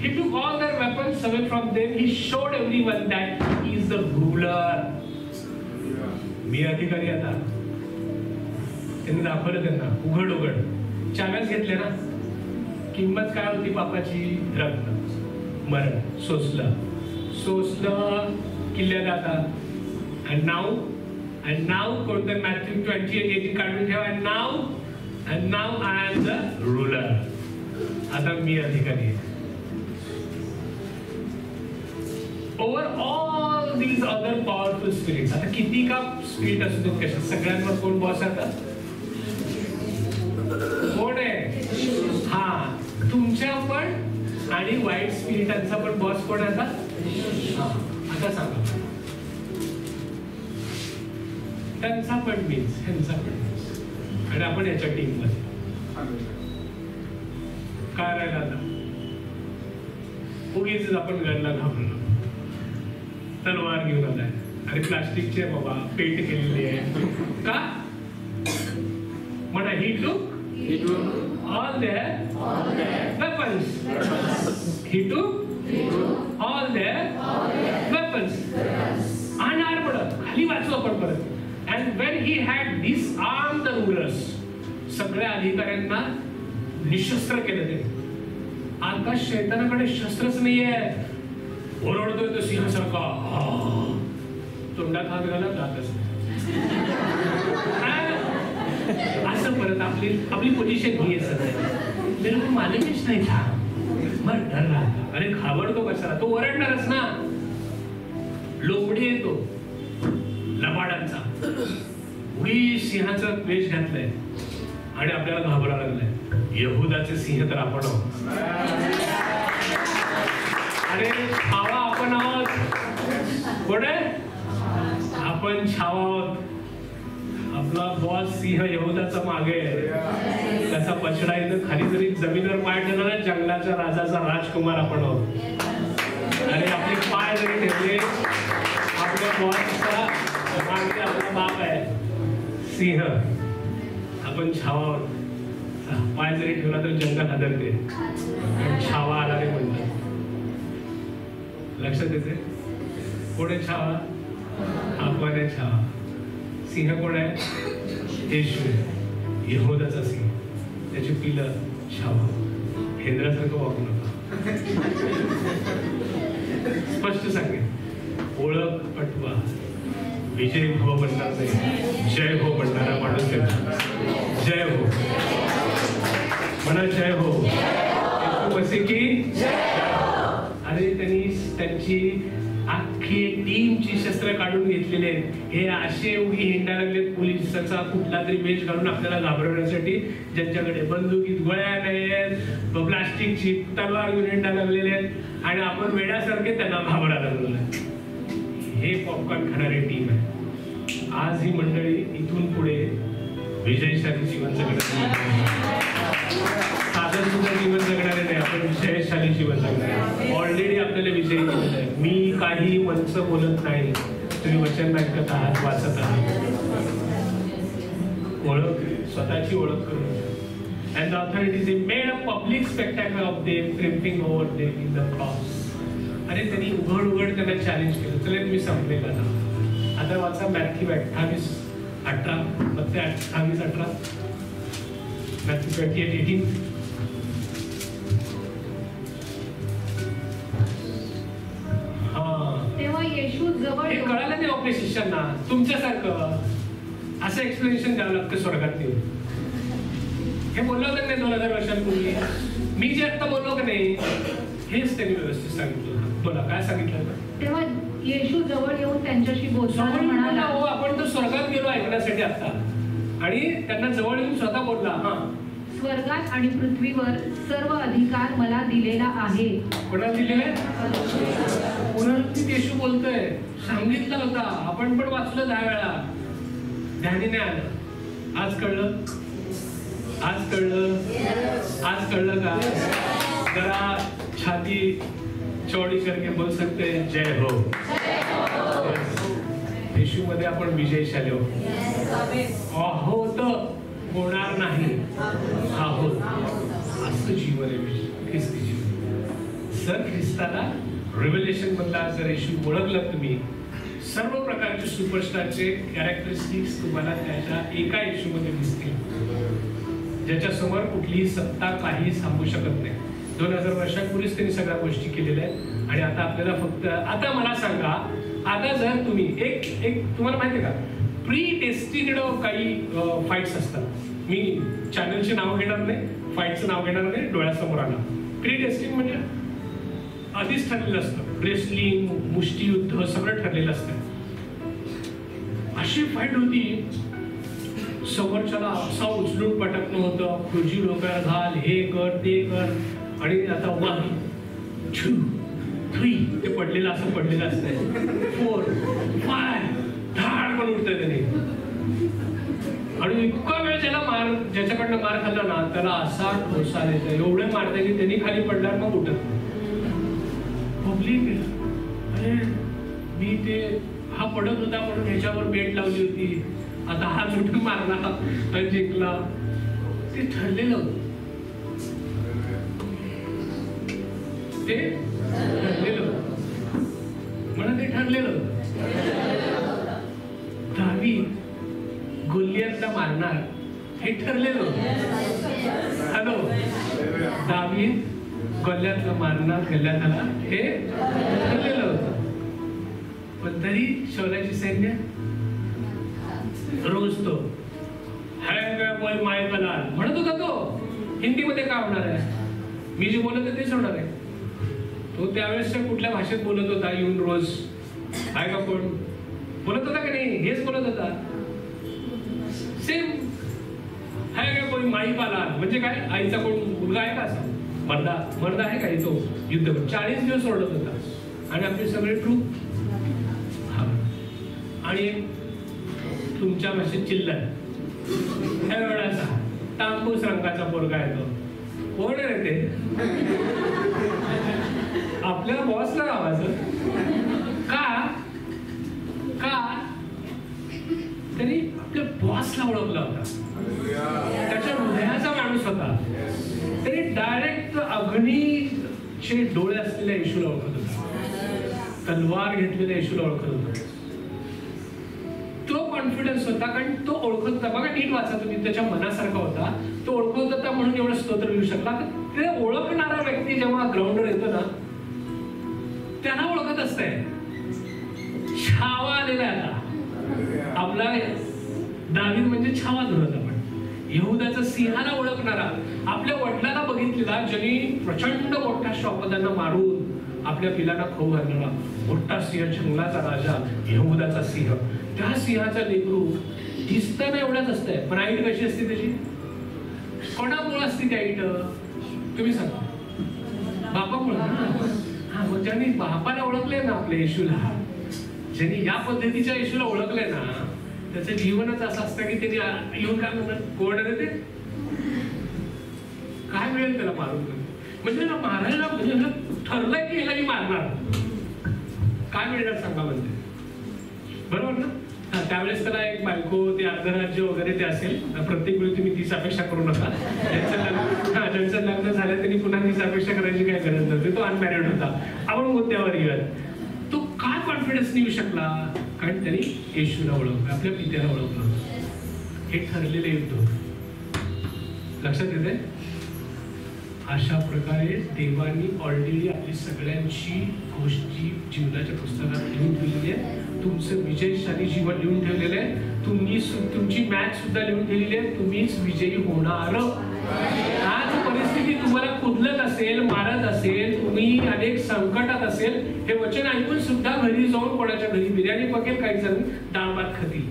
He took all their weapons away from them. He showed everyone that he is the ruler. मी अधिकारी आता. त्यांनी दाखवलं त्यांना उघड उघड. चाव्याच घेतल्या ना. किंमत काय होती पापाची? रत्न, मरण, सोसलं किल्ल्यात आता. And now कोणतं मॅथ्यू 28:18 काढून ठेवा. And now I am the ruler. आता मी अधिकारी आहे. Over all these other powerful spirits. आता किती का स्पिरिट असू देत कशा, सगळ्यांवर कोण बॉस आता? कोण आहे? हा, तुमच्या पण आणि वाईट स्पिरिटांचा पण बॉस कोण आहे आता? आता सांगा. त्यांचा पण मीन्स, ह्यांचा पण मीन्स, आणि आपण याच्या टीम मध्ये काय राहिला आता? उगीच आपण घरला घाबरलो, तलवार घेऊन आलाय आणि प्लास्टिकचे बाबा पेंट केलेली आहे का? म्हणा ही टूक all their weapons. He took all their weapons. Unarmed. खाली वाचू आपण परत. And when he had disarmed the rulers, सगळ्या अधिकाऱ्यांना निशस्त्र केलं ते. आता शैतानाकडे शस्त्रच नाहीये. ओरडतोय तो सिंहासारखा, तोंडात हात घाला, जातच असं परत आपली पोझिशन ही आहे सध्या. मेरे को मालूमच नाही था, मग डर रहा. अरे घाबरतो कशाला? तो ओरडणारच ना. लोंबडी येतो लबाडांचा, उडी सिंहाचा वेश घातलाय आणि आपल्याला घाबरा लागलाय. यहुदाचे सिंह तर आपण आहोत. अरे छावा आपण आहोत. कोण आहे? आपण छावा आहोत. आपला बॉस सिंह यहुदाचा मागे आहे. त्याचा पछडा इथं खाली जरी जमिनीवर पाय ठेवला ना, जंगलाच्या राजाचा राजकुमार आपण आहोत. आणि आपले पाय जरी ठेवले, आपल्या बॉसचा मागे आपला बाप आहे सिंह. आपण छावा आहोत. पाय जरी ठेवला तर जंगल हादरते. छावा आला रे म्हणतात. लक्षात येते? कोण आहे छावा? आपण आहे छावा. सिंह कोण आहे? येशू, यहोदाचा सिंह. त्याची पिलं छावा. हेंद्रासारखं वागू नका. स्पष्ट सांगे, ओळख पटवा. विजय हो बनणार नाही, जय हो बनणारा माणूस आहे. जय हो म्हणा. जय हो. मसीह की. अरे त्यांची अख्खी टीमची शस्त्र काढून घेतलेले आहेत. हे असे उगी हिंडा लागलेत पोलिसांचा कुठला तरी वेश घालून आपल्याला घाबरवण्यासाठी, ज्यांच्याकडे बंदुकीत गोळ्या नाहीत, प्लास्टिकची तलवार घेऊन हिंडा लागलेले आहेत आणि आपण वेड्यासारखे त्यांना घाबरा लागलो. हे पॉपकॉर्न खाणारी टीम आहे. आज ही मंडळी इथून पुढे विजयशाली जीवन जगणार. साधं सुद्धा जीवन जगणारे नाही, आपण विजयशाली जीवन जगणार. ऑलरेडी आपल्याला विजयी केलेलं आहे. मी काही मंच बोलत नाही, तुम्ही वचन ऐकत आहात, वाचत आहात. ओळख, स्वतःची ओळख करून. And the authorities they made a public spectacle of them, tripping over them in the cross. अरे त्यांनी उघड त्यांना चॅलेंज केलं. चला तुम्ही संपलेला ना. आता वाचा मॅथ्यू 28:18. मग ते 28:18. मॅथ्यू 28:18. तेव्हा येशू जवळ हे कळालं नाही आपल्या शिष्यांना. तुमच्यासारखं असं एक्सप्लेनेशन द्यावं लागतं स्वर्गात येऊन. हे बोललो होतं नाही 2000 वर्षांपूर्वी. मी जे आता बोललो का नाही, हेच त्यांनी व्यवस्थित सांगितलं होतं. बोला, काय सांगितलं होतं? तेव्हा येशू जवळ येऊन त्यांच्याशी बोलताना म्हणाला, हो आपण तर स्वर्गात गेलो ऐकण्यासाठी आता. आणि त्यांना जवळ येऊन स्वतः बोलला. स्वर्गात आणि पृथ्वीवर सर्व अधिकार मला दिलेला आहे. कोणाला दिलेला आहे? पुनरुत्थित येशू बोलतोय. सांगितलं होता, आपण पण वाचलं 10 वेळा, ध्यानी नाही आलं. आज कळलं? आज कळलं? आज कळलं का? जरा छाती चौड़ी करके बोल सकते हैं जय हो. येशू मध्ये आपण विजयशाली आहोत, होणार नाही, आहोत. असं जीवन आहे ख्रिस्ती जीवन. जर ख्रिस्ताला रिव्हेलेशन मधला जर येशू ओळखलं तुम्ही, सर्व प्रकारचे सुपरस्टारचे कॅरेक्टरिस्टिक्स तुम्हाला त्याच्या एका येशूमध्ये दिसतील, ज्याच्या समोर कुठलीही सत्ता काही थांबू शकत नाही. 2000 वर्षांपूर्वीच त्यांनी सगळ्या गोष्टी केलेल्या आहेत. आणि आता आपल्याला फक्त, आता मला सांगा, आता जर तुम्ही एक तुम्हाला माहिती आहे का, प्री डेस्टिनेड काही फाईट्स असतात. मी चॅनलचे नाव घेणार नाही, फाईटचं नाव घेणार नाही, डोळ्यासमोर आलं. प्री डेस्टिन म्हणजे आधीच ठरलेलं असतं. रेसलिंग, मुष्टियुद्ध सगळं ठरलेलं असतं. अशी फाईट होती, समोरच्याला असा उचलून पटकणं होतं, खुर्ची डोक्यावर घाल, हे कर ते कर, आणि आता 1 2 3 ते पडलेलं असं पडलेलं असतंय, 4 5 धाड पण उठतंय त्याने. आणि इतका वेळ त्याला ज्याच्याकडनं मार खाल्ला ना, त्याला असा ठोसा देत, एवढे मारते की त्यांनी खाली पडल्यावर मग उठत. पब्लिक अरे मी ते हा पडत होता म्हणून ह्याच्यावर बेट लावली होती, आता हा लुटून मारला तर जिंकला. ते ठरलेलं होतं, ते ठरलेलं म्हणून ते ठरलेलं. दावीद गोलियतला मारणार हे ठरलेलं. हॅलो, दावीद गोलियतला मारणार, गल्ल्यातला हे ठरलेलं होतं. पण तरी शौलाची सैन्य रोज तो मायकलाल म्हणत होता. तो हिंदीमध्ये काय होणार आहे? मी जे बोलत आहे तेच होणार आहे. तो त्यावेळेस कुठल्या भाषेत बोलत होता? येऊन रोज आहे का कोण बोलत होता का नाही? हेच बोलत होता. सेम आहे का कोणी माई पाला म्हणजे काय? आईचा कोण मुलगा आहे का? असा मर्दा आहे का? तो युद्ध 40 दिवस ओढत होता. आणि आपले सगळे ट्रूप आणि तुमच्या भाषेत चिल्लर ह्या वेळाचा तांबूस रंगाचा पोरगा येतो. कोण आहे ते? आपल्या बॉसला गावाचं का तरी आपल्या बॉसला ओळखला होता. त्याच्या हृदयाचा माणूस होता. तरी डायरेक्ट अग्नीचे डोळे असलेल्या येशूला ओळखत होता. तलवार घेतलेल्या येशूला ओळखत होता. तो कॉन्फिडन्स होता, कारण तो ओळखत होता. बघा नीट वाचा तुम्ही, त्याच्या मनासारखा होता. तो ओळखत होता म्हणून एवढं स्तोत्र लिहू शकला. ते ओळखणारा व्यक्ती जेव्हा ग्राउंडवर येतो ना, त्यांना ओळखत असतंय. छावा आलेला आहे आता आपला. दावीद म्हणजे छावा धरत. आपण यहुदाचा सिंहाला ओळखणारा, आपल्या वडिलांना बघितलेला, ज्यांनी प्रचंड मोठ्या श्वापदांना मारून आपल्या पिलांना खाऊ घालणारा मोठा सिंह, जंगलाचा राजा, यहुदाचा सिंह. त्या सिंहाचा लेकरू दिसताना एवढाच असतंय, पण आईट कशी असते त्याची? कोणामुळे असते ती आईट? तुम्ही सांगा. बापामुळे. हा, मग ज्यांनी बापाला ओळखले ना आपल्या येशूला, ज्यांनी या पद्धतीच्या येशूला ओळखले ना, त्याचं जीवनच असं असतं की त्यांनी येऊन काय म्हणतात? कोण आहे ते? काय मिळेल त्याला मारून? म्हणजे ना मारायला ठरलंय की ह्याला मी मारणार. काय मिळणार सांगा? म्हणजे बरोबर ना? त्यावेळेस त्याला एक बायको, ते अर्धराज्य वगैरे ते असेल. प्रत्येक वेळी तुम्ही तीच अपेक्षा करू नका. ज्यांचं लग्न झालं त्यांनी पुन्हा तीच अपेक्षा करायची काय गरज नव्हती. तो अनमॅरिड होता. आपण मुद्द्यावर येऊयात. तो काय कॉन्फिडन्स येऊ शकला? कारण त्यांनी येशूला ओळखलं, आपल्या पित्याला ओळखलं. हे ठरलेलं युद्ध होतं. लक्षात येते? अशा प्रकारे देवानी ऑलरेडी आपली सगळ्यांची गोष्टी जीवनाच्या पुस्तकात लिहून ठेवलेली आहे. तुमचं विजयशाली जीवन लिहून ठेवलेलं आहे. तुमची मॅच सुद्धा लिहून ठेवलेली आहे. तुम्हीच विजयी होणार. आज परिस्थिती तुम्हाला कुदलत असेल, मारत असेल, तुम्ही अनेक संकटात असेल, हे वचन ऐकून सुद्धा घरी जाऊन कोणाच्या घरी बिर्याणी पकेल, काही जण डाळ भात खातील.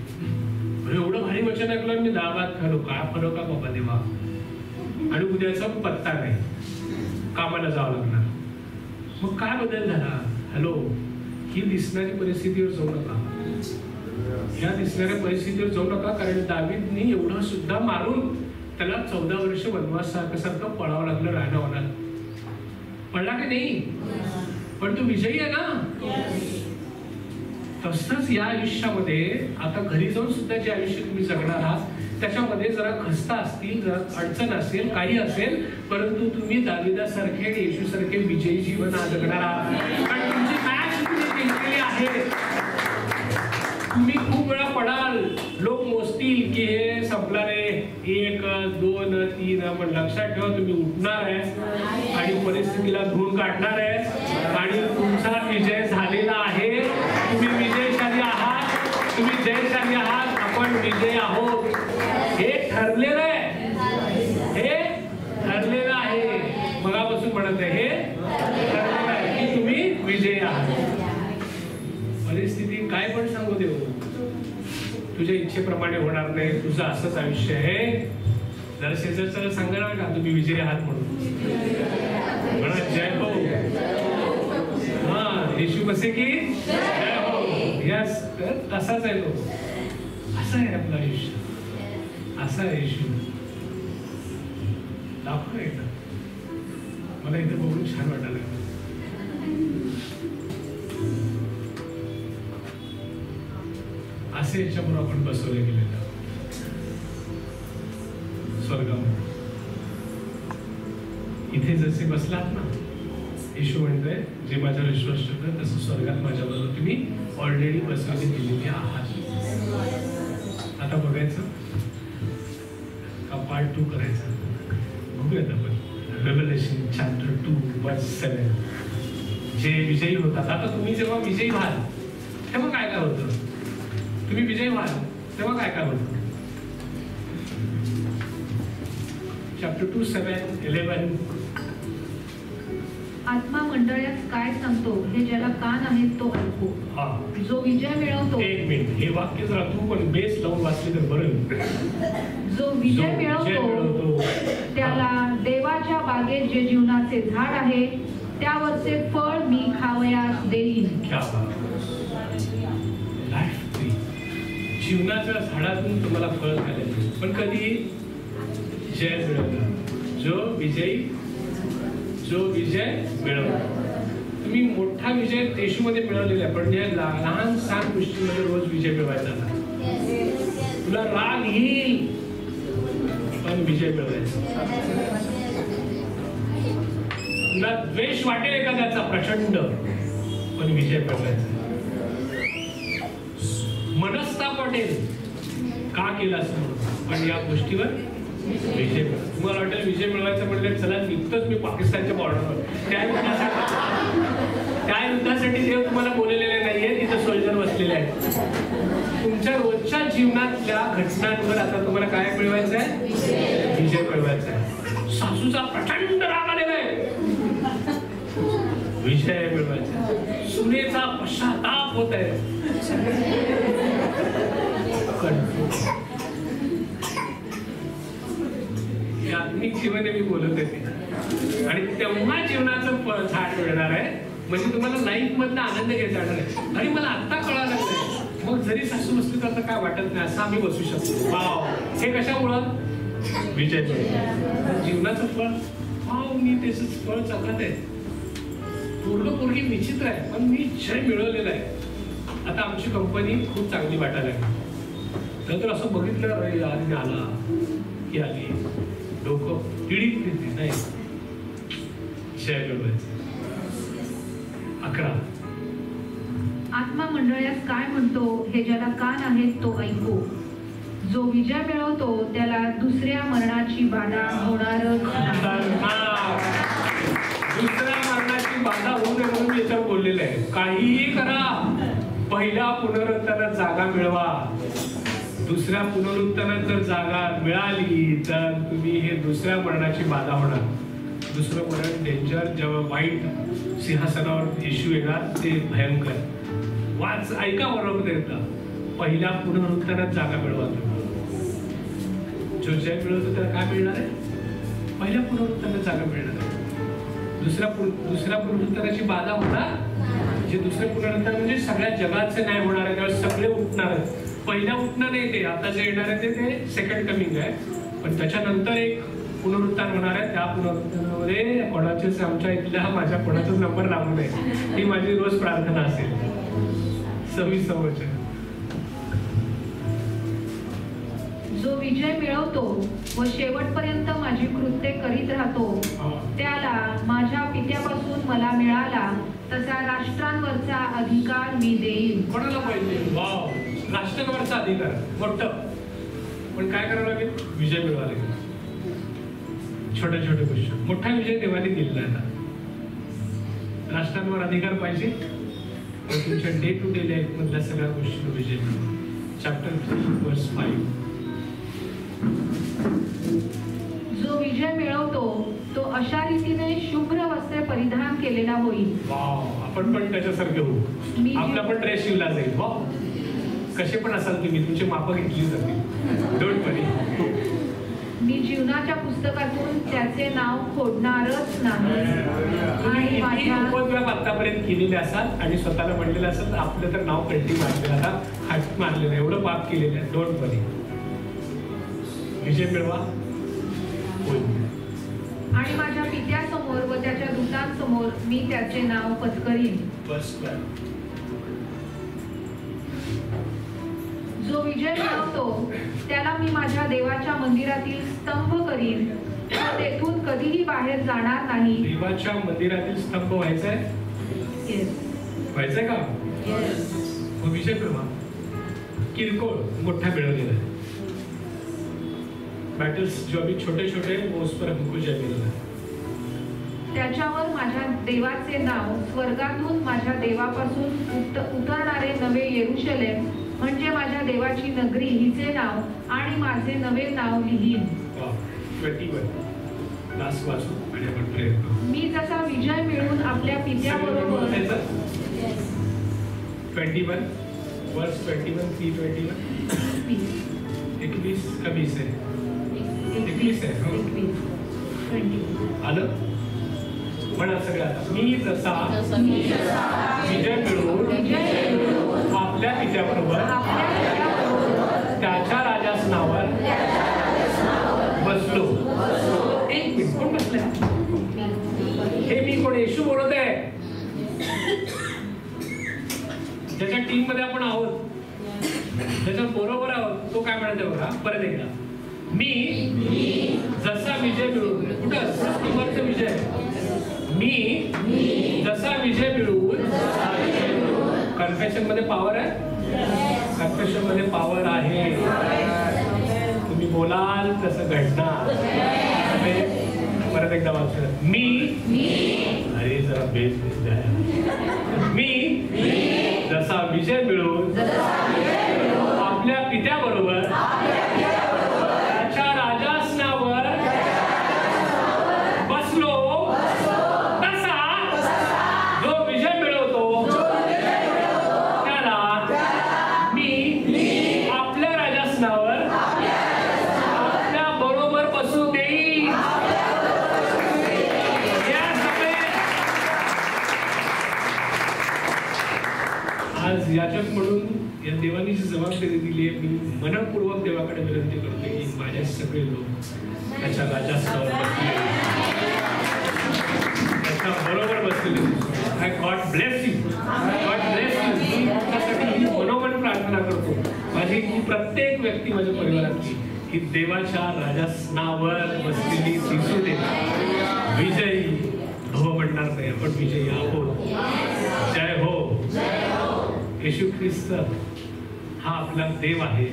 एवढं भारी वचन ऐकलं मी डाळ भात खालो, काय फरक आहे बाबा देवा? आणि उद्याचा पत्ता नाही, कामाला जावं लागणार. मग काय बदल झाला? हॅलो, ही दिसणारी परिस्थितीवर जाऊ नका, ह्या दिसणाऱ्या परिस्थितीवर जाऊ नका. कारण दावीदने एवढं सुद्धा मारून त्याला 14 वर्ष वनवास सारखं पळावं लागलं राहणं. पडला की नाही? पण तो विजयी आहे ना. तसंच या आयुष्यामध्ये आता घरी जाऊन सुद्धा जे आयुष्य तुम्ही जगणार आहात त्याच्यामध्ये जरा खस्ता असतील, जरा अडचण असेल, काही असेल, परंतु तुम्ही दाविदासारखे आणि येशूसारखे विजयी जीवन जगणार आहात. आणि तुमची मॅच तुम्ही जिंकलेली आहे. तुम्ही खूप वेळा पडाल, लोक मोजतील की हे संपला रे, 1 2 3, पण लक्षात ठेवा तुम्ही उठणार आहे आणि परिस्थितीला धुवून काढणार आहे आणि तुमचा विजय झालेला आहे. तुम्ही विजयशाली आहात, तुम्ही जयशाली आहात, आपण विजयी आहोत. हे ठरलेलं आहे, हे ठरलेलं आहे. मगापासून म्हणत आहे हे ठरलेलं आहे की तुम्ही विजयी आहात. परिस्थिती काय पण सांगू देऊ, तुझ्या इच्छेप्रमाणे होणार नाही, तुझं असंच आयुष्य आहे. जरा शेजारच्याला सांगणार का तुम्ही विजयी आहात म्हणून? म्हणा जय हो. हा, येशू कसे की जय हो. यस, तसाच आहे तो. असं आहे आपलं आयुष्य, असं आहे येशू. दाखव एकदा. मला इथे बघून छान वाटायला लागलं. असे याच्याबरोबर आपण बसवले गेलेलं स्वर्गामध्ये. इथे जसे बसलात ना, येशू म्हणतोय जे माझ्यावर विश्वास ठेवतात तसं स्वर्गात माझ्याबरोबर तुम्ही ऑलरेडी बसवले गेलेले आहात. आता बघायचं का पार्ट 2 करायचा? बघूयात आपण. रेव्हलेशन चॅप्टर 2 वर्स 7. जे विजयी होतात. आता तुम्ही जेव्हा विजयी व्हाल तेव्हा काय काय होतं? तुम्ही विजयी व्हाल तेव्हा काय काय होतं? चॅप्टर 2 7 11. आत्मा मंडळात काय सांगतो हे ज्याला कान आहेत तो ऐकू. जो विजय मिळवतो. एक मिनिट, हे वाक्य जरा तू पण बेस लावून वाचले तर बरं. जो विजय मिळवतो त्याला देवाच्या बागेत जे जीवनाचे झाड आहे त्यावरचे फळ मी खावयास देईन. जीवनाच्या झाडातून तुम्हाला फळ खायला. पण कधी जय मिळवला, जो विजय मिळवला. तुम्ही मोठा विजय येशूमध्ये मिळवलेला आहे, पण या लहान सहान गोष्टींमध्ये रोज विजय मिळवायचा. तुला राग येईल पण विजय मिळवायचा. तुला द्वेष वाटेल एखाद्याचा प्रचंड, पण विजय मिळवायचा. मनस्ताप वाटेल का केला असं, पण या गोष्टीवर विजय मिळवा. तुम्हाला वाटेल विजय मिळवायचं म्हणलं चला निघतोच मी पाकिस्तानच्या बॉर्डरवर. त्या युद्धासाठी देव तुम्हाला बोललेले नाहीये, तिथं सोल्जर बसलेले आहेत. तुमच्या रोजच्या जीवनातल्या घटनांवर आता तुम्हाला काय मिळवायचं आहे? विजय मिळवायचा आहे. सासूचा प्रचंड राग आलेला आहे, विजय मिळवायचा. सुनेचा पश्चाताप होत आहे, आत्मिक जीवन मी बोलत होते. आणि तेव्हा जीवनाचं झाड मिळणार आहे, म्हणजे तुम्हाला लाईफ मधला आनंद घेता येणार आहे. आणि मला आता कळायला लागतंय, मग जरी सासू बसली तर काय वाटत नाही, असं आम्ही बसू शकतो. वाव, हे कशामुळं? विजय. जीवनाचं फळ, वाव, मी त्याच फळ चालत आहे. पोरगी विचित्र आहे, पण मी जय मिळवलेला आहे. आता आमची कंपनी खूप चांगली वाटायला लागली. नंतर असं बघितलं, आधी आला की आली डोकं पिढीत नाही, जय मिळवायचं. 11. आत्मा मंडळात काय म्हणतो हे ज्याला कान आहेत तो ऐकू. जो विजय मिळवतो त्याला दुसऱ्या मरणाची बाधा होणारच नाही. दुसऱ्या मरणाची बाधा होऊ नये म्हणून याच्यावर बोललेलं आहे. काहीही करा, पहिल्या पुनरुत्थानात जागा मिळवा. दुसऱ्या पुनरुत्थानात जर जागा मिळाली तर तुम्ही हे दुसऱ्या मरणाची बाधा होणार. दुसरं मरण डेंजर, जेव्हा वाईट सिंहासनावर येशू येणार ते भयंकर. वाच, ऐका बरोबर येतं. पहिल्या पुनरुत्थानात जागा मिळवा. जो जय मिळवतो त्याला काय मिळणार आहे? पहिल्या पुनरुत्थानात जागा मिळणार आहे. दुसऱ्या पुनरुत्थानाची बाधा होणार, जे दुसरे पुनरुत्थान म्हणजे सगळ्या जगाचं न्याय होणार आहे, तेव्हा सगळे उठणार आहेत. पहिल्या उठणं नाही ते, आता जे येणार आहे ते सेकंड कमिंग आहे. पण त्याच्यानंतर एक पुनरुत्थान होणार आहे. त्या पुनरुत्थानामध्ये कोणाचेच आमच्या इथल्या माझ्या कोणाचाच नंबर लागू नये, ही माझी रोज प्रार्थना असेल. 26 वचन. जो विजय मिळवतो व शेवटपर्यंत माझी कृत्ये करीत राहतो, त्याला माझ्या पित्यापासून मला मिळाला तसा राष्ट्रांवरचा अधिकार मी देईन. कोणाला पाहिजे? वाव, राष्ट्रांवरचा अधिकार मोठं. पण काय करावं लागेल? विजय मिळवावा लागेल. छोट्या छोट्या गोष्टी, मोठा विजय देवाने दिलेला आहे. राष्ट्रांवर अधिकार पाहिजे, तर तुमच्या डे टू डे लाईफ मधल्या सगळ्या गोष्टींवर विजय मिळवा. चॅप्टर 3 वर्स 5. जो विजय मिळवतो तो अशा रीतीने शुभ्र वस्त्रे परिधान केलेला होईल. वाव, आपण पण त्याच्यासारखे होऊ. आपला पण ड्रेस शिवला जाईल. वाव, कसे पण असाल तुम्ही, तुमची मापं घेतली जातील. डोंट वरी. मी जीवनाच्या पुस्तकातून त्याचे नाव खोडणारच नाही. आणि माझ्या उपद्व्याप आतापर्यंत केलेले असाल आणि स्वतःला म्हणलेलं असेल तर आपलं तर नाव कल्टी मारलेलं, आता हात मारलेलं, एवढं पाप केलेलं आहे. डोंट वरी. विजय मिळवा. आणि माझ्या पित्यासमोर व त्याच्या दूतांसमोर मी त्याचे नाव पत्करीन. जो विजय मिळवतो त्याला मी माझ्या देवाच्या मंदिरातील स्तंभ करीन, तो तेथून कधीही बाहेर जाणार नाही. देवाच्या मंदिरातील स्तंभ व्हायचंय? व्हायचंय का? मग विजय मिळवा. किरकोळ मोठा मिळवलेला आहे. बॅटल्स जो अभी छोटे छोटे वो उस पर हमको जय मिलना है. त्याच्यावर माझ्या देवाचे नाव, स्वर्गातून माझ्या देवापासून उतरणारे नवे येरुशलेम म्हणजे माझ्या देवाची नगरी हिचे नाव आणि माझे नवे नाव लिहीन. 21 लास्ट वाचू आणि आपण प्रे करू. मी जसा विजय मिळवून आपल्या पित्याबरोबर 21 वर्स 21 3:21 21 का 20 आहे? 21 आहे. 21 आलं म्हणा सगळ्यात. मी जसा विजय मिळवून आपल्या पित्याबरोबर त्याच्या राजासनावर बसलो. एक मिनिट, कोण बसलाय? हे मी कोण? येशू बोलत आहे. ज्याच्या टीम मध्ये आपण आहोत, त्याच्या बरोबर आहोत, तो काय म्हणते बघा परत एकदा. मी जसा विजय मिळवून, कुठं विजय, मी जसा विजय मिळवून. कन्फेशन मध्ये पॉवर आहे. कन्फेशन मध्ये पॉवर आहे. तुम्ही बोलाल तसं घडणार. परत एकदा वाचलं. मी अरे जरा बेस द्या. मी जसा विजय मिळवून आपल्या पित्याबरोबर त्याच्या राजासनावर बसलो, तसा जो विजय मिळवतो त्याला मी आपल्या राजासनावर आपल्या बरोबर बसू देईन. आज याच्यात म्हणून या देवानी जी जबाबदारी दिली आहे, मी मनपूर्वक देवाकडे विनंती करतो की माझे सगळे लोक त्याच्या राजासनावर बसले, त्याच्या बरोबर बसलेले. God bless you. God bless you. मी त्यासाठी मनोमन प्रार्थना करतो माझी की प्रत्येक व्यक्ती माझ्या परिवारातली ही देवाच्या राजासनावर बसलेली दिसू दे. विजयी हो म्हणणार नाही, आपण विजयी आहोत. जय हो. येशू ख्रिस्त हा आपला देव आहे.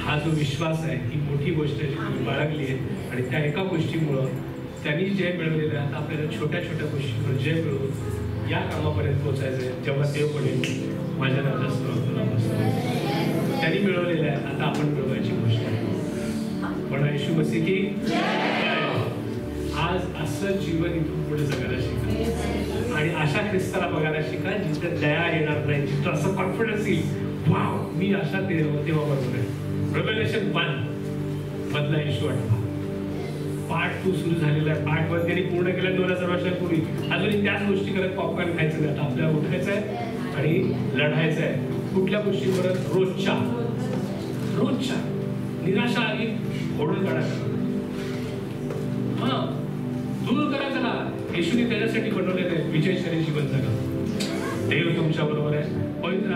हा जो विश्वास आहे ही मोठी गोष्ट आहे जी तुम्ही बाळगली आहे. आणि त्या एका गोष्टीमुळं त्यांनी जय मिळवलेलं आहे. आपल्याला छोट्या छोट्या गोष्टींवर जय मिळवून या कामापर्यंत पोहोचायचं आहे. जेव्हा देव म्हणेल माझ्या राजासनावर तुला बसवायचं. त्यांनी मिळवलेलं आहे, आता आपण मिळवायची गोष्ट आहे. म्हणा येशू मसीह की आज असं जीवन इथून पुढे जगायला शिका आणि अशा ख्रिस्ताला बघायला शिका जिथे दया येणार नाही, जिथं असं कॉन्फिडन्स येईल वाव मी अशा तेव्हा बरोबर आहे. रेव्हेलेशन 1 मधला येशू आठवा. पार्ट 2 सुरू झालेला आहे. पार्ट 1 त्यांनी पूर्ण केला 2000 वर्षांपूर्वी. अजूनही त्याच गोष्टी करत पॉपकॉर्न खायचं नाही. आता आपल्याला उठायचं आहे आणि लढायचं आहे. कुठल्या गोष्टीवर? रोजच्या निराशा आली फोडून काढायचं, दूर करा त्याला. येशूने त्याच्यासाठी बनवलेलं आहे, विजयशाली जीवन जगा. देव तुमच्या बरोबर आहे. पवित्र